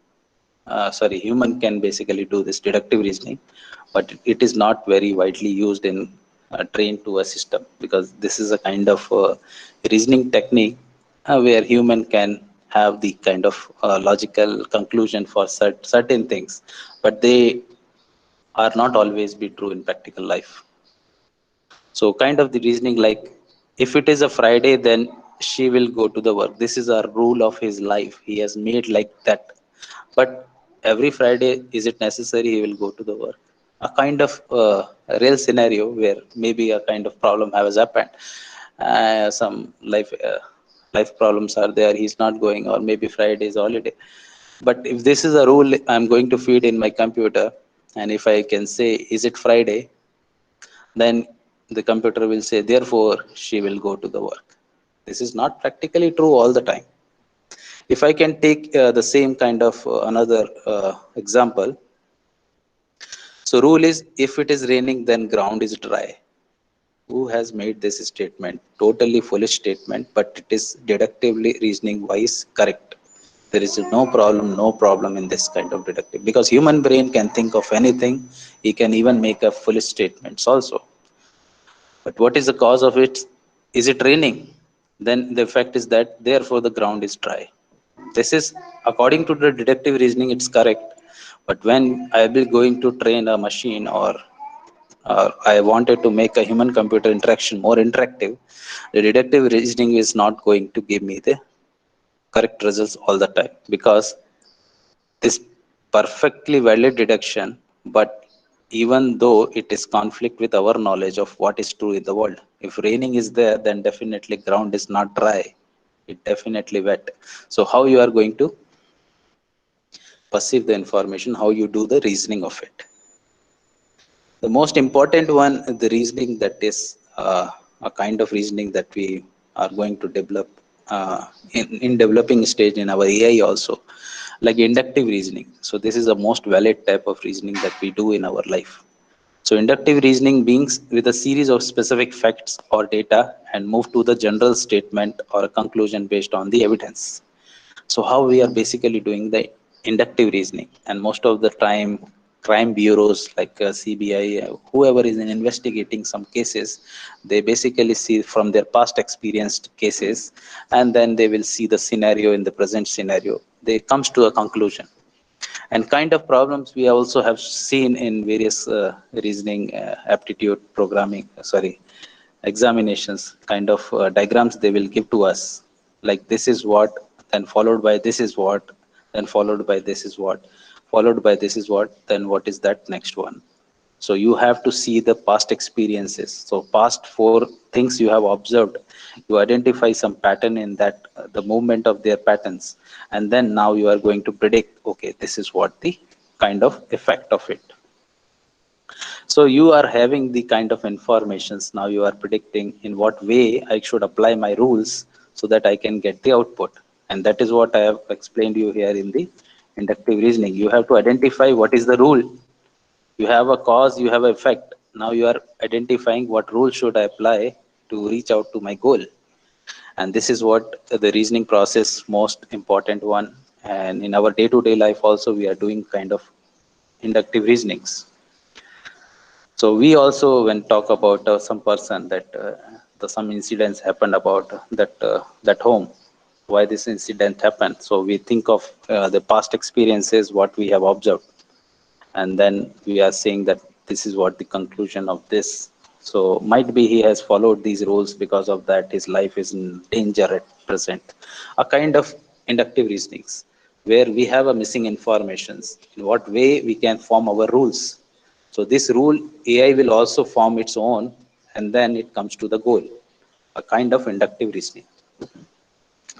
human can basically do this deductive reasoning, but it is not very widely used in trained to a system, because this is a kind of reasoning technique where human can have the kind of logical conclusion for certain things, but they are not always be true in practical life. So kind of the reasoning like, if it is a Friday, then she will go to the work. This is a rule of his life. He has made like that. But every Friday, is it necessary he will go to the work? A kind of real scenario where maybe a kind of problem has happened. Some life problems are there. He's not going, or maybe Friday is holiday. But if this is a rule I'm going to feed in my computer, and if I can say, is it Friday? Then the computer will say, therefore she will go to the work. This is not practically true all the time. If I can take the same kind of another example, so rule is, if it is raining then ground is dry. Who has made this statement? Totally foolish statement, but it is deductively reasoning wise correct. There is no problem in this kind of deductive, because human brain can think of anything. He can even make a foolish statements also. But what is the cause of it? Is it raining? Then the effect is that therefore the ground is dry. This is according to the deductive reasoning, it's correct. But when I will going to train a machine, or I wanted to make a human computer interaction more interactive, the deductive reasoning is not going to give me the correct results all the time, because this perfectly valid deduction, but even though it is conflict with our knowledge of what is true in the world. If raining is there, then definitely ground is not dry, it definitely wet. So how you are going to perceive the information, how you do the reasoning of it? The most important one, the reasoning that is a kind of reasoning that we are going to develop in developing stage in our AI also, like inductive reasoning. So this is the most valid type of reasoning that we do in our life. So inductive reasoning beings with a series of specific facts or data and move to the general statement or a conclusion based on the evidence. So how we are basically doing the inductive reasoning, and most of the time crime bureaus like CBI, whoever is in investigating some cases, they basically see from their past experienced cases, and then they will see the scenario in the present scenario. They comes to a conclusion. And kind of problems we also have seen in various reasoning aptitude programming, examinations, kind of diagrams they will give to us, like this is what, then followed by this is what, then followed by this is what, followed by this is what, then what is that next one. So you have to see the past experiences. So past 4 things you have observed, you identify some pattern in that, the movement of their patterns, and then now you are going to predict, okay, this is what the kind of effect of it. So you are having the kind of informations. Now you are predicting in what way I should apply my rules so that I can get the output. And that is what I have explained you here in the inductive reasoning. You have to identify what is the rule. You have a cause, you have an effect. Now you are identifying what rule should I apply to reach out to my goal. And this is what the reasoning process most important one. And in our day-to-day life also, we are doing kind of inductive reasonings. So we also, when talk about some person that some incidents happened about that home, why this incident happened. So we think of the past experiences, what we have observed, and then we are saying that this is what the conclusion of this. So might be he has followed these rules, because of that his life is in danger at present. A kind of inductive reasonings where we have a missing informations. In what way we can form our rules. So this rule, AI will also form its own, and then it comes to the goal, a kind of inductive reasoning.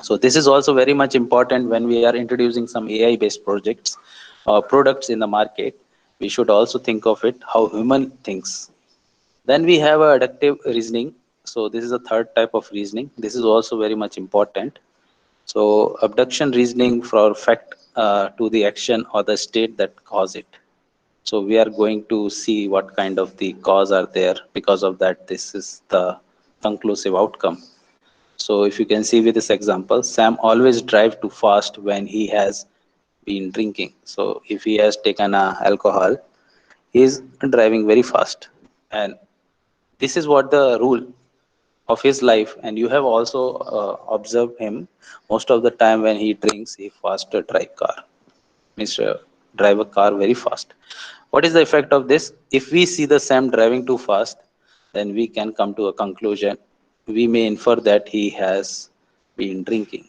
So this is also very much important when we are introducing some AI based projects or products in the market. We should also think of it how human thinks. Then we have a adaptive reasoning. So this is a third type of reasoning. This is also very much important. So abduction reasoning for fact to the action or the state that cause it. So we are going to see what kind of the cause are there. Because of that, this is the conclusive outcome. So if you can see with this example, Sam always drive too fast when he has been drinking. So if he has taken alcohol, he is driving very fast. And this is what the rule of his life. And you have also observed him most of the time when he drinks, he faster drive car, means drive a car very fast. What is the effect of this? If we see the Sam driving too fast, then we can come to a conclusion. We may infer that he has been drinking.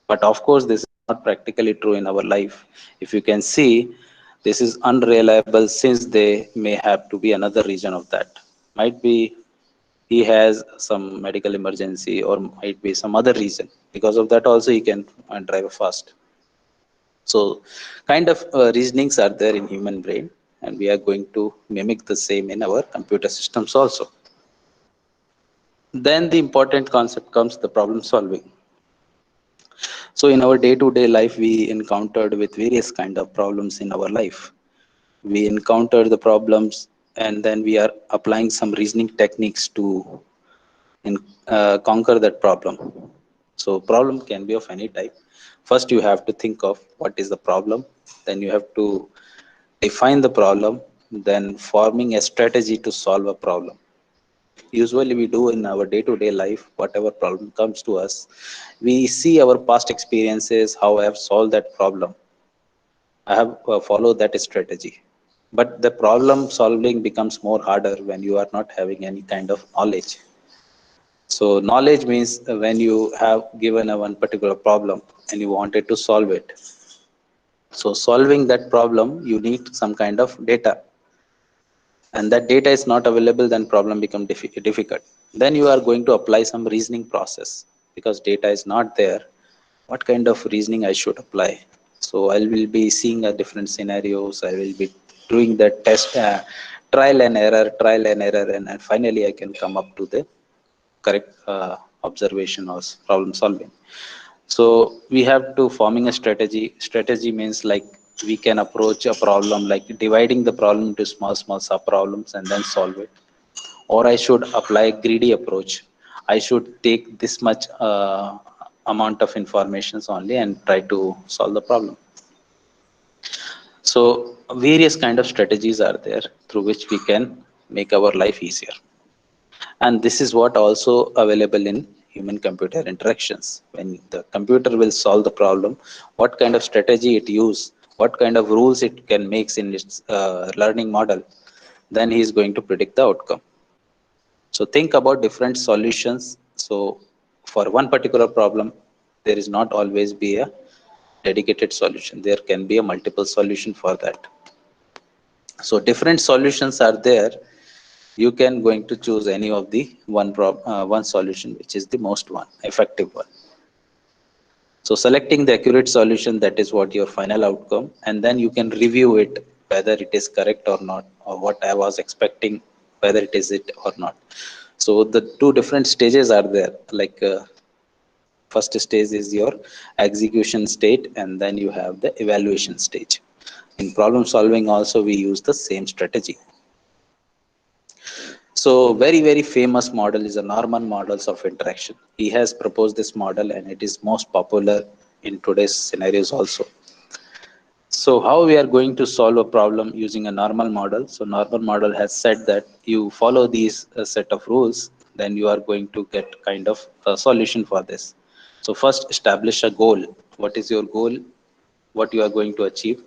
But of course, this is not practically true in our life. If you can see, this is unreliable, since they may have to be another reason of that. Might be he has some medical emergency, or might be some other reason. Because of that also he can drive fast. So kind of reasonings are there in human brain, and we are going to mimic the same in our computer systems also. Then the important concept comes, the problem solving. So in our day-to-day life, we encountered with various kind of problems in our life. We encounter the problems, and then we are applying some reasoning techniques to conquer that problem. So problem can be of any type. First, you have to think of what is the problem. Then you have to define the problem, then forming a strategy to solve a problem. Usually we do in our day-to-day life, whatever problem comes to us, we see our past experiences, how I have solved that problem. I have followed that strategy. But the problem solving becomes more harder when you are not having any kind of knowledge. So knowledge means when you have given a one particular problem and you wanted to solve it. So solving that problem, you need some kind of data. And that data is not available, then problem become difficult. Then you are going to apply some reasoning process, because data is not there. What kind of reasoning I should apply? So I will be seeing a different scenarios. I will be doing the test, trial and error, and finally I can come up to the correct observation or problem solving. So we have to forming a strategy. Strategy means like we can approach a problem like dividing the problem into small sub problems and then solve it. Or I should apply a greedy approach. I should take this much amount of informations only and try to solve the problem. So various kind of strategies are there through which we can make our life easier. And this is what also available in human computer interactions. When the computer will solve the problem, what kind of strategy it use, what kind of rules it can make in its learning model, then he is going to predict the outcome. So think about different solutions. So for one particular problem, there is not always be a dedicated solution. There can be a multiple solution for that. So different solutions are there. You can going to choose any of the one solution which is the most one effective one. So selecting the accurate solution, that is what your final outcome, and then you can review it whether it is correct or not, or what I was expecting, whether it is it or not. So the two different stages are there. Like first stage is your execution state, and then you have the evaluation stage. In problem solving also we use the same strategy. So very famous model is a Norman models of interaction. He has proposed this model and it is most popular in today's scenarios also. So how we are going to solve a problem using a normal model? So normal model has said that you follow these set of rules, then you are going to get kind of a solution for this. So first establish a goal. What is your goal? What you are going to achieve?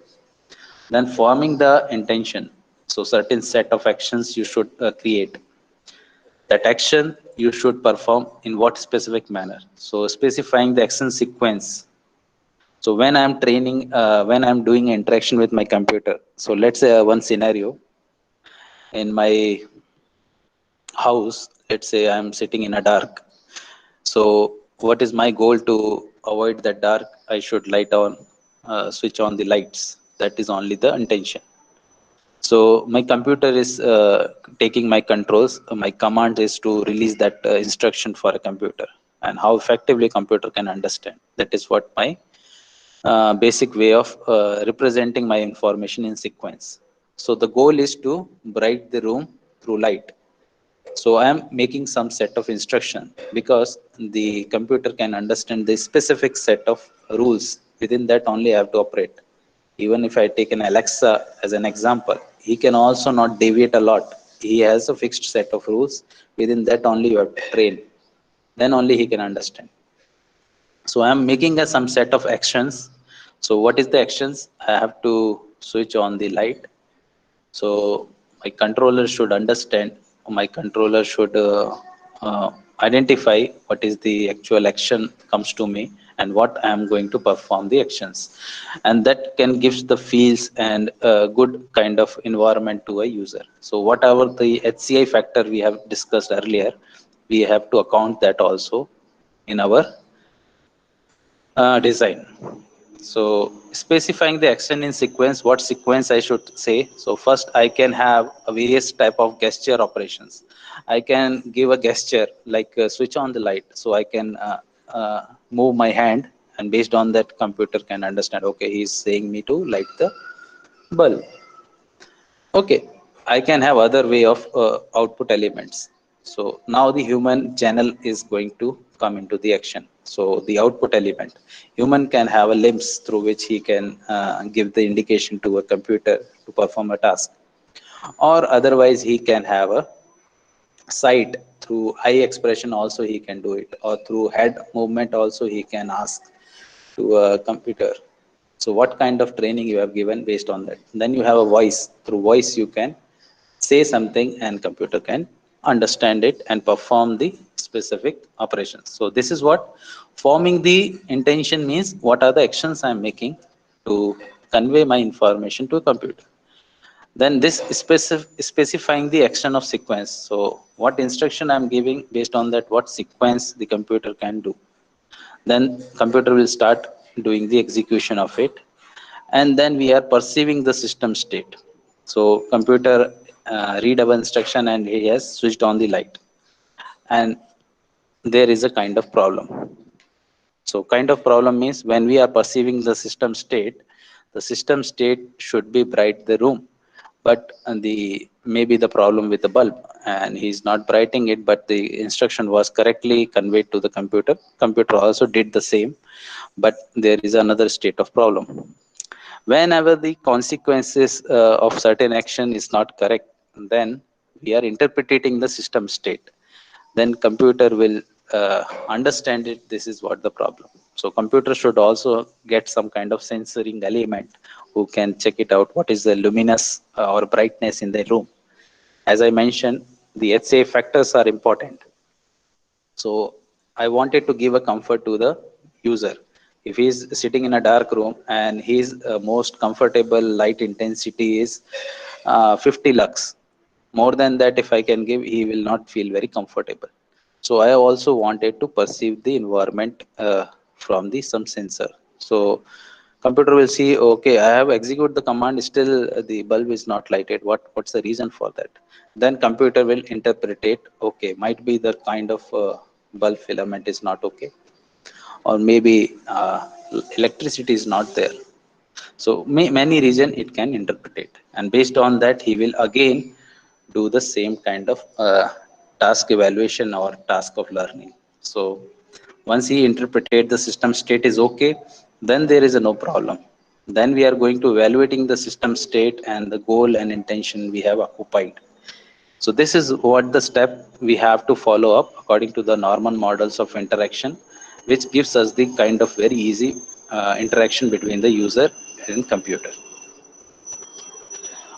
Then forming the intention. So certain set of actions you should create. That action you should perform in what specific manner. So specifying the action sequence. So when I'm training, when I'm doing interaction with my computer, so let's say one scenario in my house, let's say I'm sitting in a dark. So what is my goal to avoid the dark? I should light on, switch on the lights. That is only the intention. So my computer is taking my controls. My command is to release that instruction for a computer, and how effectively computer can understand. That is what my basic way of representing my information in sequence. So the goal is to bright the room through light. So I am making some set of instruction because the computer can understand the specific set of rules. Within that only I have to operate. Even if I take an Alexa as an example, he can also not deviate a lot. He has a fixed set of rules. Within that only you have to train. Then only he can understand. So I'm making some set of actions. So what is the actions? I have to switch on the light. So my controller should understand, my controller should identify what is the actual action comes to me and what I am going to perform the actions. And that can give the feels and a good kind of environment to a user. So whatever the HCI factor we have discussed earlier, we have to account that also in our design. So specifying the action in sequence, what sequence I should say. So first I can have a various type of gesture operations. I can give a gesture like switch on the light. So I can move my hand, and based on that computer can understand, okay, he's saying me to light the bulb. Okay, I can have other way of output elements. So now the human channel is going to come into the action. So the output element, human can have a limbs through which he can give the indication to a computer to perform a task, or otherwise he can have a sight through eye expression also he can do it, or through head movement also he can ask to a computer. So what kind of training you have given based on that. Then you have a voice. Through voice you can say something and computer can understand it and perform the specific operations. So this is what forming the intention means. What are the actions I am making to convey my information to a computer. Then this specifying the action of sequence. So what instruction I'm giving, based on that what sequence the computer can do. Then computer will start doing the execution of it, and then we are perceiving the system state. So computer read our instruction and he has switched on the light, and there is a kind of problem. So kind of problem means when we are perceiving the system state should be bright the room, but the maybe the problem with the bulb, and he's not brightening it, but the instruction was correctly conveyed to the computer. Computer also did the same, but there is another state of problem. Whenever the consequences of certain action is not correct, then we are interpreting the system state. Then computer will understand it. This is what the problem. So computer should also get some kind of censoring element who can check it out. What is the luminous or brightness in the room? As I mentioned, the HCI factors are important. So I wanted to give a comfort to the user. If he's sitting in a dark room and his most comfortable light intensity is 50 lux, more than that if I can give, he will not feel very comfortable. So I also wanted to perceive the environment from the some sensor. So Computer will see, okay, I have executed the command, still the bulb is not lighted. What's the reason for that? Then computer will interpret it. Okay, might be the kind of bulb filament is not okay, or maybe electricity is not there. So many reason it can interpret it, and based on that he will again do the same kind of task evaluation or task of learning. So once he interpreted the system state is okay, then there is a no problem. Then we are going to evaluating the system state and the goal and intention we have occupied. So this is what the step we have to follow up according to the normal models of interaction, which gives us the kind of very easy interaction between the user and computer.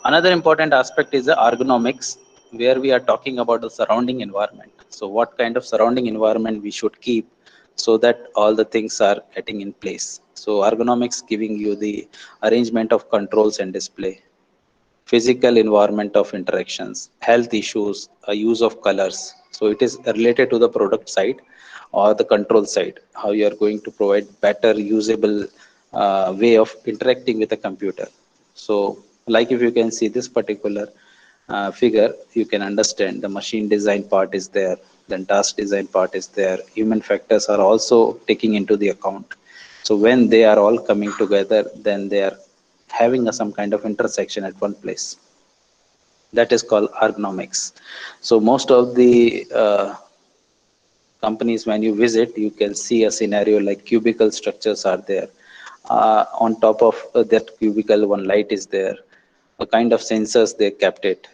Another important aspect is the ergonomics, where we are talking about the surrounding environment. So what kind of surrounding environment we should keep so that all the things are getting in place. So ergonomics giving you the arrangement of controls and display, physical environment of interactions, health issues, use of colors. So it is related to the product side or the control side, how you are going to provide better usable way of interacting with a computer. So like if you can see this particular figure, you can understand the machine design part is there, then task design part is there, human factors are also taking into the account. So when they are all coming together, then they are having some kind of intersection at one place. That is called ergonomics. So most of the companies, when you visit, you can see a scenario like cubicle structures are there. On top of that cubicle, one light is there. A kind of sensors they kept it.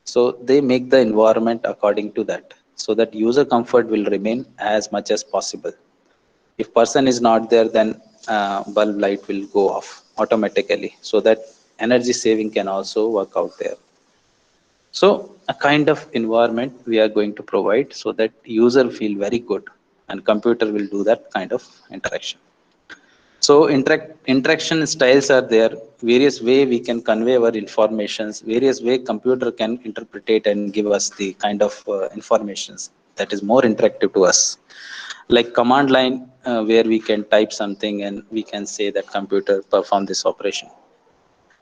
So they make the environment according to that, so that user comfort will remain as much as possible. If person is not there, then bulb light will go off automatically, so that energy saving can also work out there. So a kind of environment we are going to provide so that user feel very good and computer will do that kind of interaction. So interaction styles are there, various way we can convey our informations, various way computer can interpret it and give us the kind of informations that is more interactive to us. Like command line, where we can type something and we can say that computer perform this operation.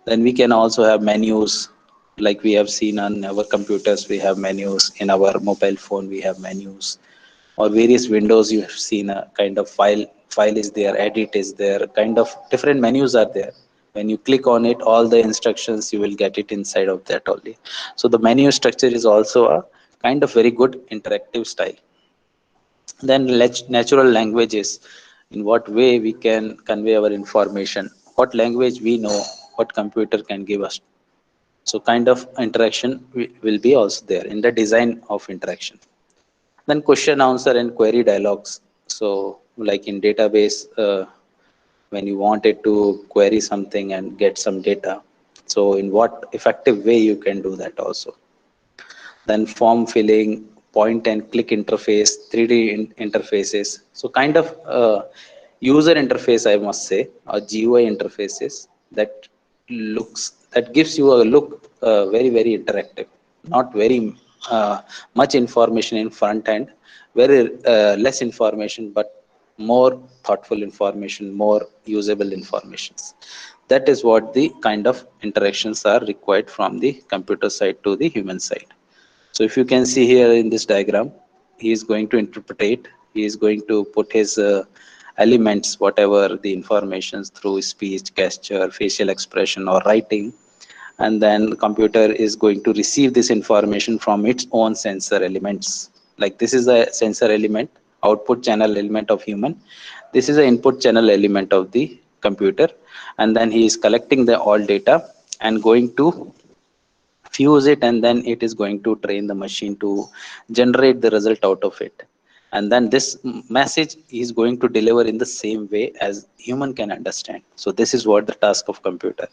Then we can also have menus, like we have seen on our computers, we have menus. In our mobile phone, we have menus. Or various windows, you have seen a kind of file is there, edit is there, kind of different menus are there. When you click on it, all the instructions, you will get it inside of that only. So the menu structure is also a kind of very good interactive style. Then natural languages, in what way we can convey our information, what language we know, what computer can give us. So kind of interaction will be also there in the design of interaction. Then question answer and query dialogues. So like in database, when you wanted to query something and get some data, so in what effective way you can do that also. Then form filling, point and click interface, 3D interfaces. So kind of user interface, I must say, or GUI interfaces that that gives you a look very interactive, not very much information in front end, very less information, but more thoughtful information, more usable informations. That is what the kind of interactions are required from the computer side to the human side. So if you can see here in this diagram, he is going to interpret, he is going to put his elements, whatever the informations through speech, gesture, facial expression or writing. And then the computer is going to receive this information from its own sensor elements. Like this is a sensor element, output channel element of human. This is an input channel element of the computer. And then he is collecting the all data and going to fuse it, and then it is going to train the machine to generate the result out of it. And then this message is going to deliver in the same way as human can understand. So this is what the task of computer.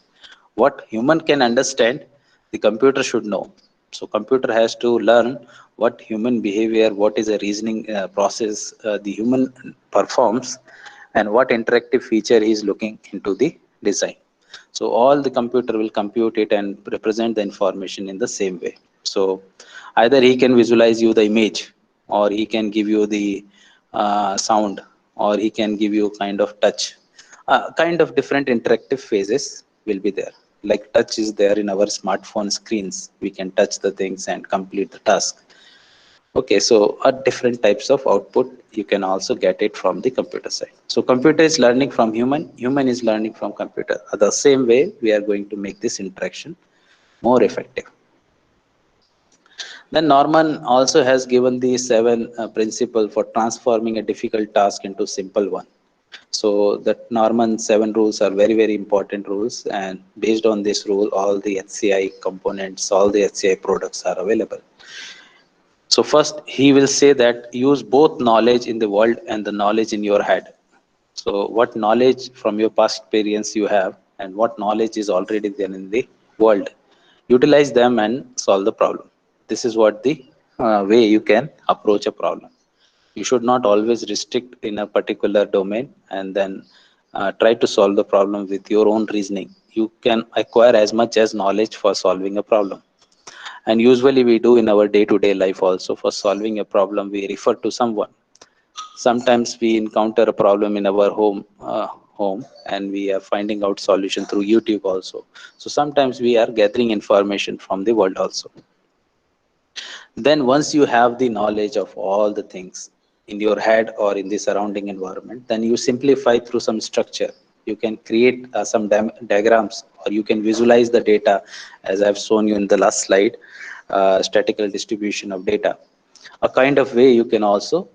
What human can understand, the computer should know. So computer has to learn what human behavior, what is a reasoning process the human performs, and what interactive feature he is looking into the design. So all the computer will compute it and represent the information in the same way. So either he can visualize you the image, or he can give you the sound, or he can give you kind of touch, Kind of different interactive phases will be there. Like touch is there in our smartphone screens. We can touch the things and complete the task. Okay, so different types of output, you can also get it from the computer side. So computer is learning from human, human is learning from computer. The same way, we are going to make this interaction more effective. Then Norman also has given the 7 principle for transforming a difficult task into simple one. So that Norman 7 rules are very, very important rules. And based on this rule, all the HCI components, all the HCI products are available. So first, he will say that use both knowledge in the world and the knowledge in your head. So what knowledge from your past experience you have and what knowledge is already there in the world, utilize them and solve the problem. This is what the way you can approach a problem. You should not always restrict in a particular domain and then try to solve the problem with your own reasoning. You can acquire as much as knowledge for solving a problem. And usually we do in our day-to-day life also. For solving a problem, we refer to someone. Sometimes we encounter a problem in our home and we are finding out solution through YouTube also. So sometimes we are gathering information from the world also. Then once you have the knowledge of all the things in your head or in the surrounding environment, then you simplify through some structure. You can create some diagrams, or you can visualize the data as I've shown you in the last slide, statistical distribution of data. A kind of way you can also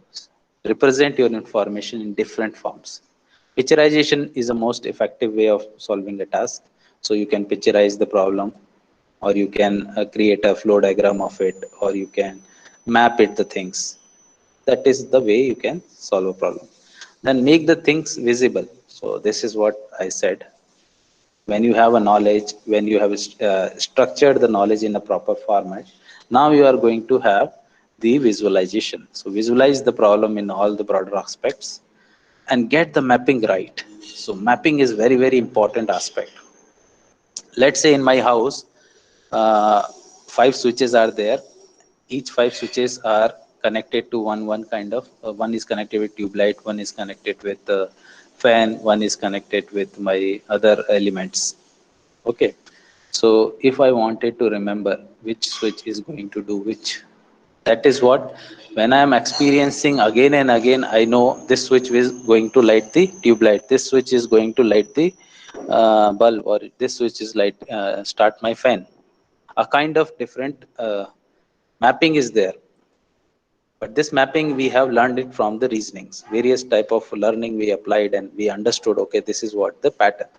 represent your information in different forms. Picturization is the most effective way of solving a task. So you can picturize the problem, or you can create a flow diagram of it, or you can map it the things. That is the way you can solve a problem. Then make the things visible. So this is what I said. When you have a knowledge, when you have structured the knowledge in a proper format, now you are going to have the visualization. So visualize the problem in all the broader aspects and get the mapping right. So mapping is very, very important aspect. Let's say in my house, 5 switches are there. Each 5 switches are connected to one kind of, one is connected with tube light, one is connected with fan, one is connected with my other elements. Okay, so if I wanted to remember which switch is going to do which, that is what, when I am experiencing again and again, I know this switch is going to light the tube light, this switch is going to light the bulb, or this switch is light start my fan. A kind of different mapping is there. But this mapping, we have learned it from the reasonings. Various type of learning we applied and we understood, okay, this is what the pattern.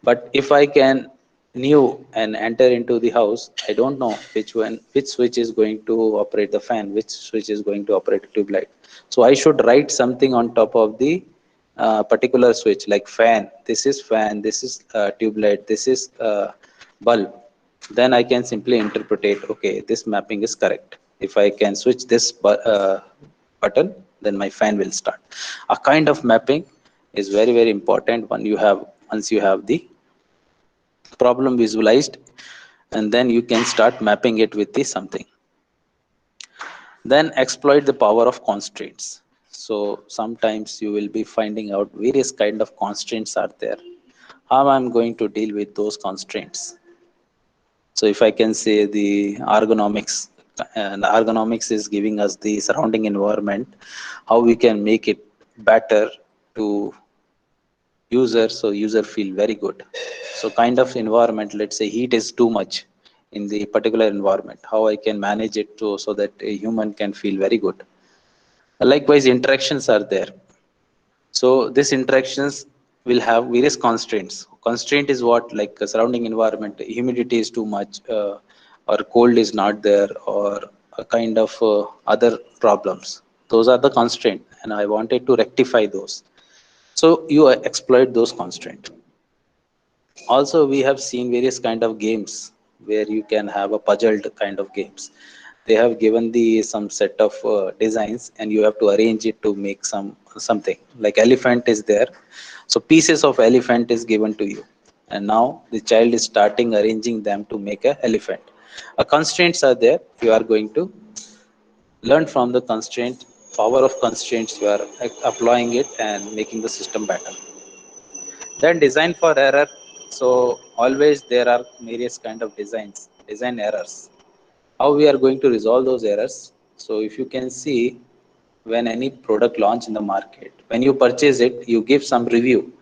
But if I can new and enter into the house, I don't know which switch is going to operate the fan, which switch is going to operate the tube light. So I should write something on top of the particular switch, like fan. This is fan, this is tube light, this is bulb. Then I can simply interpret, okay, this mapping is correct. If I can switch this button, then my fan will start. A kind of mapping is very, very important when you have, once you have the problem visualized, and then you can start mapping it with the something. Then exploit the power of constraints. So sometimes you will be finding out various kind of constraints are there. How I'm going to deal with those constraints? So if I can say the ergonomics, and ergonomics is giving us the surrounding environment, how we can make it better to user, so user feel very good. So kind of environment, let's say heat is too much in the particular environment, how I can manage it to, so that a human can feel very good. Likewise, interactions are there. So these interactions will have various constraints. Constraint is what, like surrounding environment, humidity is too much, or cold is not there, or a kind of other problems. Those are the constraint, and I wanted to rectify those. So you exploit those constraints. Also, we have seen various kind of games where you can have a puzzled kind of games. They have given the some set of designs, and you have to arrange it to make something. Like elephant is there, so pieces of elephant is given to you, and now the child is starting arranging them to make a elephant. Constraints are there. You are going to learn from the power of constraints. You are applying it and making the system better. Then design for error. So always there are various kind of design errors. How we are going to resolve those errors? So if you can see, when any product launch in the market, when you purchase it, you give some review.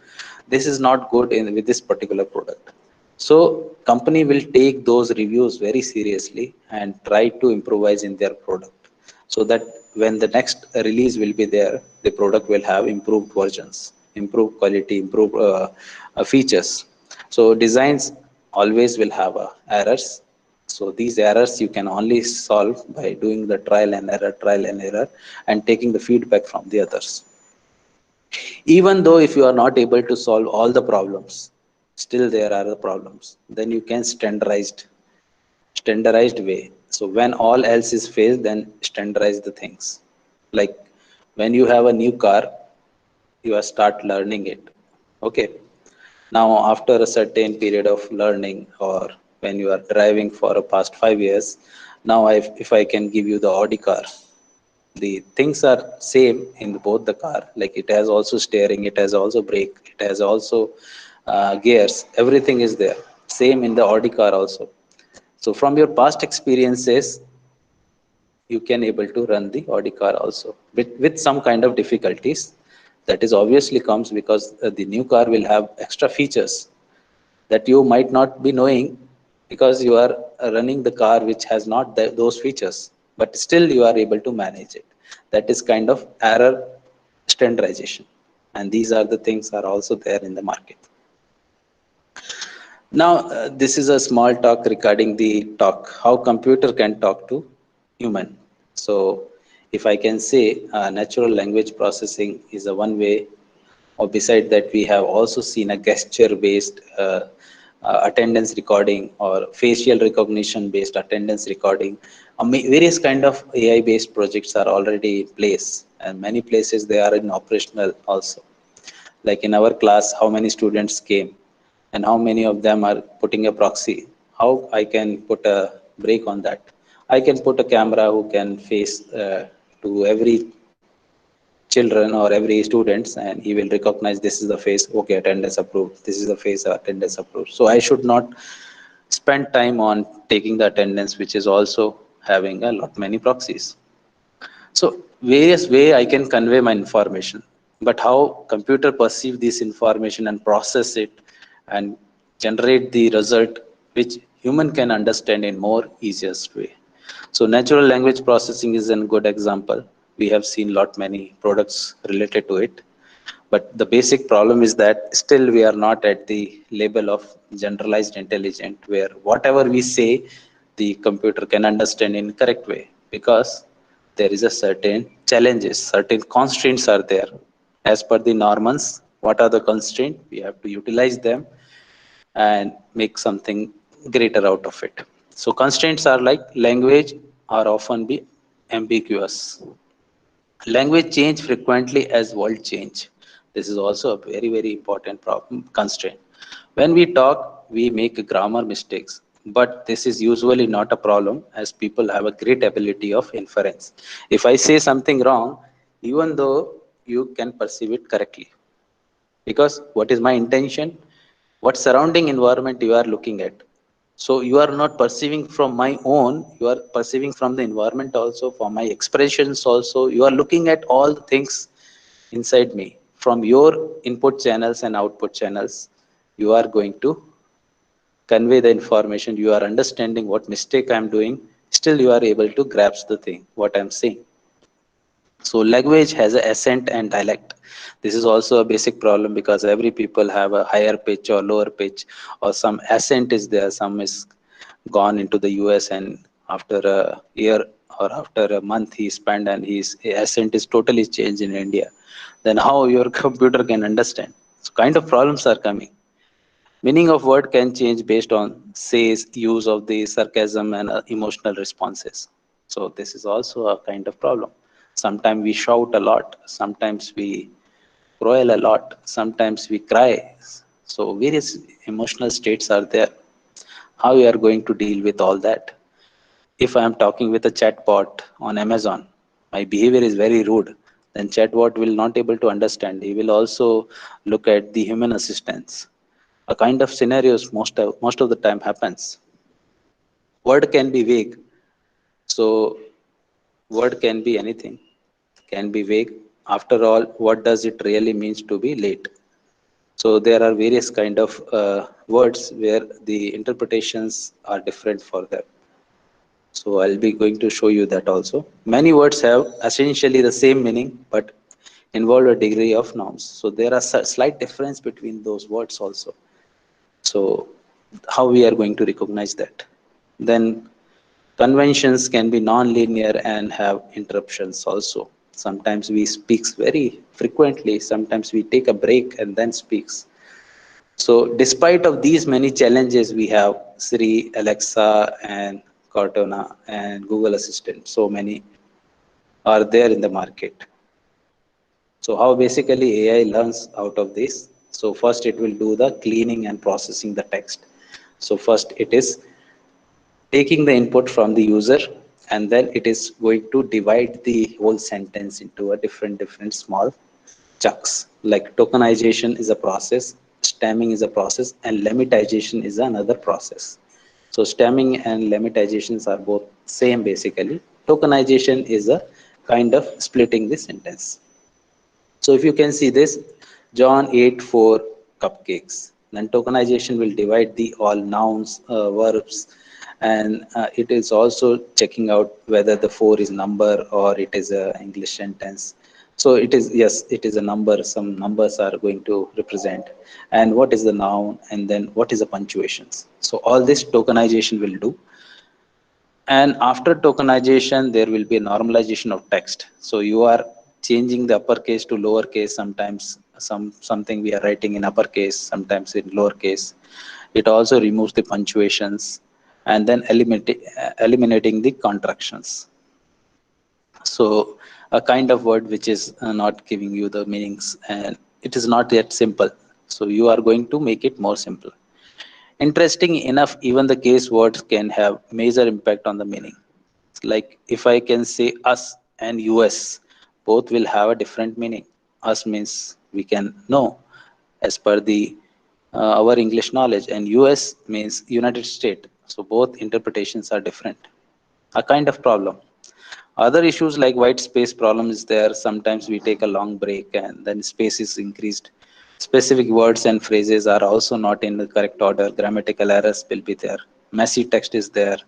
This is not good with this particular product. So company will take those reviews very seriously and try to improvise in their product, so that when the next release will be there, the product will have improved versions, improved quality, improved features. So designs always will have errors. So these errors you can only solve by doing the trial and error, and taking the feedback from the others. Even though if you are not able to solve all the problems, still there are the problems. Then you can standardized way. So when all else is failed, then standardize the things. Like when you have a new car, you are start learning it. Okay. Now after a certain period of learning, or when you are driving for a past 5 years, now if I can give you the Audi car, the things are same in both the car. Like it has also steering, it has also brake, it has also gears. Everything is there. Same in the Audi car also. So from your past experiences, you can able to run the Audi car also with some kind of difficulties. That is obviously comes because the new car will have extra features that you might not be knowing, because you are running the car which has not those features, but still you are able to manage it. That is kind of error standardization, and these are the things are also there in the market. Now, this is a small talk regarding the talk, how computer can talk to human. So if I can say, natural language processing is a one way, or beside that we have also seen a gesture based attendance recording, or facial recognition based attendance recording. Various kind of AI based projects are already in place, and many places they are in operational also. Like in our class, how many students came and how many of them are putting a proxy. How I can put a break on that? I can put a camera who can face to every children or every students, and he will recognize this is the face, okay, attendance approved, this is the face, attendance approved. So I should not spend time on taking the attendance, which is also having a lot many proxies. So various way I can convey my information, but how computer perceive this information and process it and generate the result which human can understand in more easiest way. So natural language processing is a good example. We have seen lot many products related to it, but the basic problem is that still we are not at the level of generalized intelligence where whatever we say, the computer can understand in correct way, because there is a certain challenges, certain constraints are there. As per the norms, what are the constraints? We have to utilize them and make something greater out of it. So constraints are like language are often be ambiguous. Language change frequently as world change. This is also a very, very important problem constraint. When we talk, we make grammar mistakes, but this is usually not a problem, as people have a great ability of inference. If I say something wrong, even though you can perceive it correctly, because what is my intention, what surrounding environment you are looking at. So you are not perceiving from my own, you are perceiving from the environment also, from my expressions also. You are looking at all the things inside me. From your input channels and output channels, you are going to convey the information. You are understanding what mistake I am doing, still you are able to grasp the thing what I am saying. So language has a accent and dialect. This is also a basic problem, because every people have a higher pitch or lower pitch, or some accent is there. Some is gone into the US, and after a year or after a month he spent and his accent is totally changed in India. Then how your computer can understand? So kind of problems are coming. Meaning of word can change based on says, use of the sarcasm and emotional responses. So this is also a kind of problem. Sometimes we shout a lot, sometimes we growl a lot, sometimes we cry. So various emotional states are there. How we are going to deal with all that? If I am talking with a chatbot on Amazon, my behavior is very rude, then chatbot will not able to understand. He will also look at the human assistance. A kind of scenarios most of the time happens. Word can be vague. So word can be anything, can be vague. After all, what does it really means to be late? So there are various kind of words where the interpretations are different for them. So I'll be going to show you that also. Many words have essentially the same meaning, but involve a degree of nouns. So there are slight difference between those words also. So how we are going to recognize that? Then conventions can be non-linear and have interruptions also. Sometimes we speaks very frequently, sometimes we take a break and then speaks. So despite of these many challenges, we have Siri, Alexa, and Cortana and Google Assistant. So many are there in the market. So how basically AI learns out of this? So first it will do the cleaning and processing the text. So first it is taking the input from the user, and then it is going to divide the whole sentence into a different small chunks. Like tokenization is a process, stemming is a process, and lemmatization is another process. So stemming and lemmatizations are both same basically. Tokenization is a kind of splitting the sentence. So if you can see this, John ate 4 cupcakes. Then tokenization will divide the all nouns, verbs, and it is also checking out whether the 4 is number or it is a English sentence. So it is, yes, it is a number. Some numbers are going to represent, and what is the noun, and then what is the punctuations. So all this tokenization will do. And after tokenization, there will be a normalization of text. So you are changing the uppercase to lowercase. Sometimes something we are writing in uppercase, sometimes in lowercase. It also removes the punctuations and then eliminating the contractions. So a kind of word which is not giving you the meanings, and it is not yet simple. So you are going to make it more simple. Interesting enough, even the case words can have major impact on the meaning. Like if I can say us and US, both will have a different meaning. Us means we can know as per the our English knowledge, and US means United States. So both interpretations are different. A kind of problem. Other issues like white space problem is there. Sometimes we take a long break and then space is increased. Specific words and phrases are also not in the correct order. Grammatical errors will be there. Messy text is there.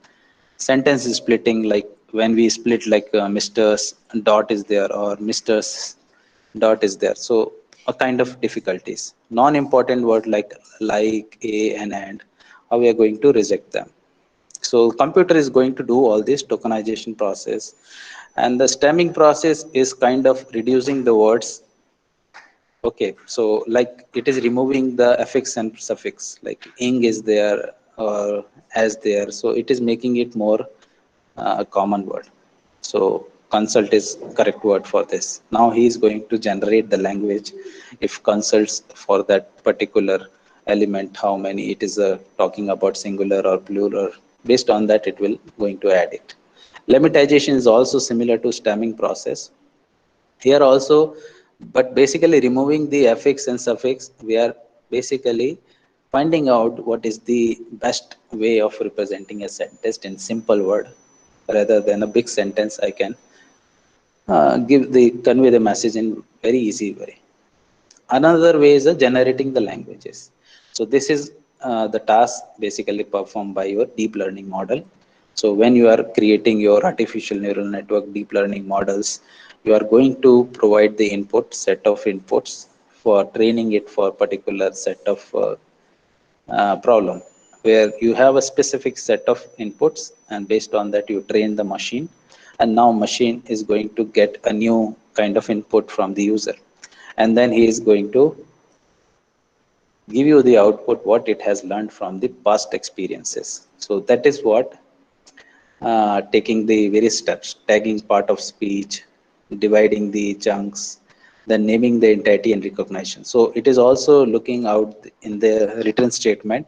Sentence is splitting, like when we split like Mr's dot is there or Mr's dot is there. So a kind of difficulties. Non-important word like a and, how we are going to reject them. So computer is going to do all this tokenization process, and the stemming process is kind of reducing the words. Okay, so like it is removing the affix and suffix, like ing is there or as there. So it is making it more a common word. So consult is correct word for this. Now he is going to generate the language if consults for that particular element, how many it is talking about singular or plural. Based on that, it will going to add it. Lemmatization is also similar to stemming process. Here also, but basically removing the affix and suffix, we are basically finding out what is the best way of representing a sentence in simple word rather than a big sentence. I can convey the message in very easy way. Another way is generating the languages. So this is the task basically performed by your deep learning model. So when you are creating your artificial neural network deep learning models, you are going to provide the set of inputs for training it for a particular set of problem, where you have a specific set of inputs, and based on that you train the machine, and now machine is going to get a new kind of input from the user, and then he is going to give you the output what it has learned from the past experiences. So that is what taking the various steps, tagging part of speech, dividing the chunks, then naming the entity and recognition. So it is also looking out in the return statement,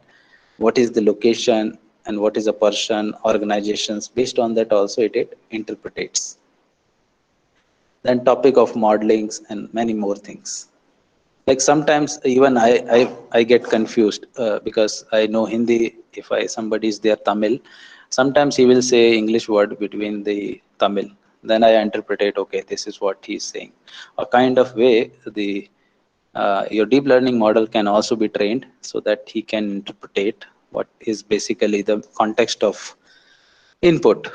what is the location and what is a person, organizations. Based on that also it interprets. then topic of modelings and many more things. Like sometimes even I get confused because I know Hindi. If somebody is there Tamil, sometimes he will say English word between the Tamil. Then I interpret it. Okay, this is what he's saying. A kind of way the your deep learning model can also be trained so that he can interpret what is basically the context of input.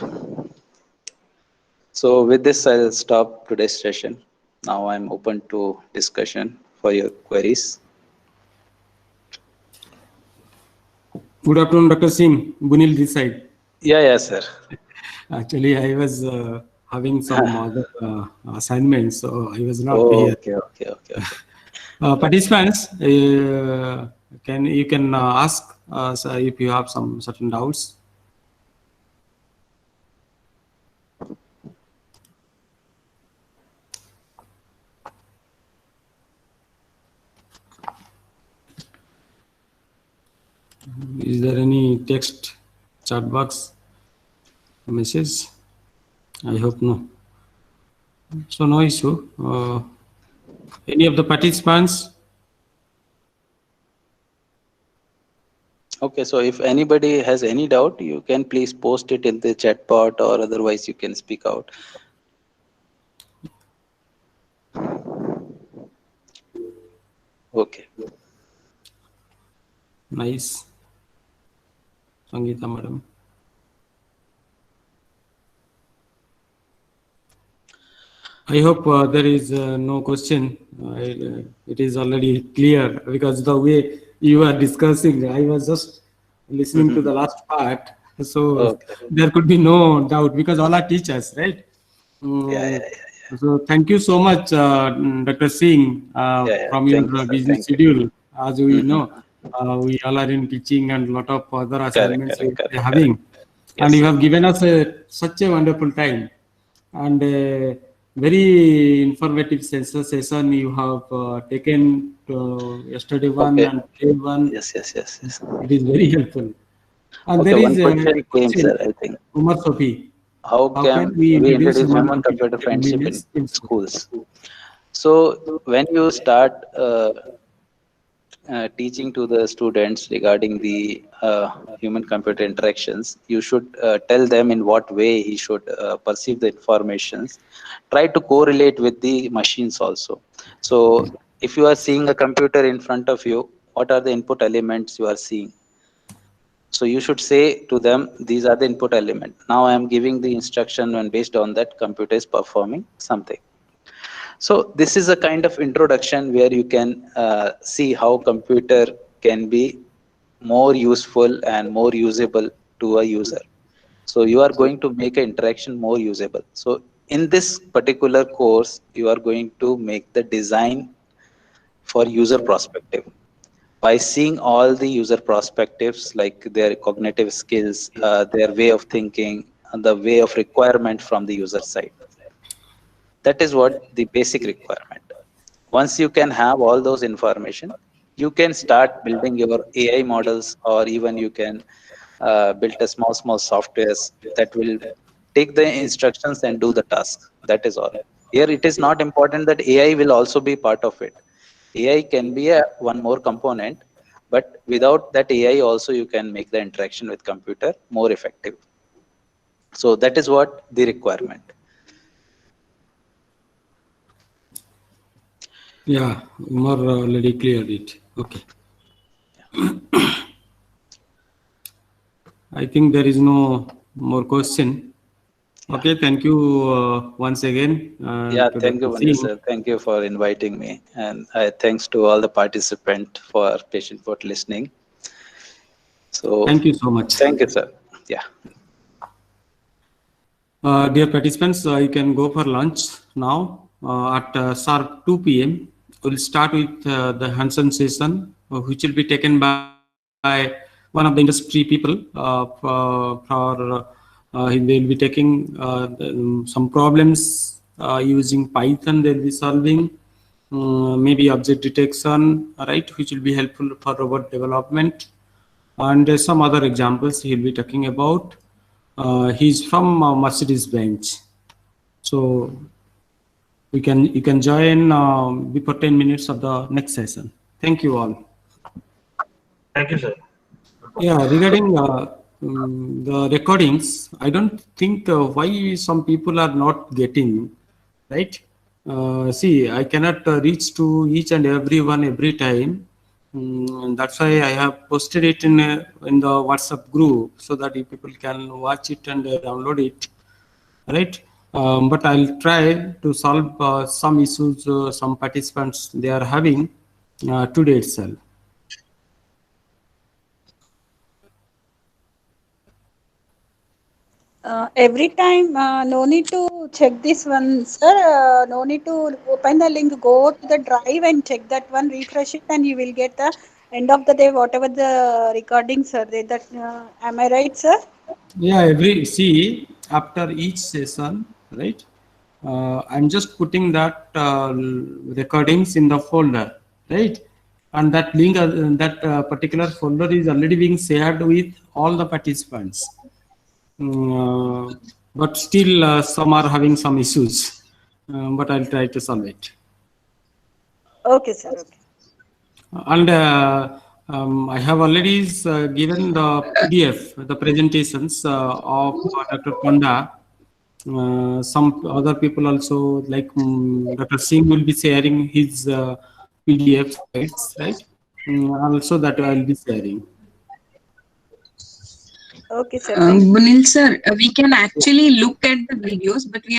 So with this, I'll stop today's session. Now I'm open to discussion for your queries. Good afternoon, Dr. Singh. Bunil this side. Yeah, sir. Actually, I was having some other assignments, so I was not here. Okay. Participants, you can ask us if you have some certain doubts. Is there any text chat box message? I hope no. So no issue. Any of the participants? Okay, so if anybody has any doubt, you can please post it in the chat pod, or otherwise you can speak out. Okay. Nice. Sangeeta madam. I hope there is no question. It is already clear because the way you are discussing, I was just listening to the last part. So there could be no doubt because all are teachers, right? Yeah. So thank you so much, Dr. Singh, from your busy schedule. As we know, we all are in teaching and a lot of other assignments we are having. And you have given us such a wonderful time and very informative session you have taken yesterday one and today one. Yes. It is very helpful. And Okay, there one is question came, sir, I think. Umar Sofi. How can we introduce human computer friendship in schools? So when you start teaching to the students regarding the human computer interactions, you should tell them in what way he should perceive the informations. Try to correlate with the machines also. So if you are seeing a computer in front of you, what are the input elements you are seeing? So you should say to them, these are the input elements. Now I am giving the instruction, and based on that, computer is performing something. So this is a kind of introduction where you can see how computer can be more useful and more usable to a user. So you are going to make an interaction more usable. So in this particular course, you are going to make the design for user perspective by seeing all the user perspectives, like their cognitive skills, their way of thinking, and the way of requirement from the user side. That is what the basic requirement. Once you can have all those information, you can start building your AI models, or even you can build a small softwares that will take the instructions and do the task. That is all. Here it is not important that AI will also be part of it. AI can be one more component, but without that AI also you can make the interaction with computer more effective. So that is what the requirement. Yeah, Umar already cleared it. Okay. I think there is no more question. Okay, thank you once again. Thank you, Bunil sir. Thank you for inviting me, and thanks to all the participants for patient for listening. So thank you so much. Thank you, sir. Yeah. Dear participants, you can go for lunch now at sharp 2 p.m. We'll start with the Hansen session, which will be taken by one of the industry people. They will be taking some problems using Python. They'll be solving maybe object detection, right, which will be helpful for robot development, and some other examples he'll be talking about. He's from Mercedes-Benz. So you can join before 10 minutes of the next session. Thank you all. Thank you, sir. Yeah, regarding the recordings, I don't think why some people are not getting, right? See, I cannot reach to each and everyone every time. And that's why I have posted it in the WhatsApp group so that you people can watch it and download it, right? But I'll try to solve some issues some participants they are having today itself. Every time, no need to check this one, sir. No need to open the link, go to the drive and check that one, refresh it, and you will get the end of the day, whatever the recordings are there. That, am I right, sir? Yeah, see, after each session, right? I'm just putting that recordings in the folder, right? And that link, that particular folder is already being shared with all the participants. But still some are having some issues, but I'll try to solve it. Okay, sir. Okay. And I have already given the PDF, the presentations of Dr. Panda. Some other people also, like Dr. Singh, will be sharing his PDF slides, right? Also that I'll be sharing. Okay, sir. Bunil sir, we can actually look at the videos, but we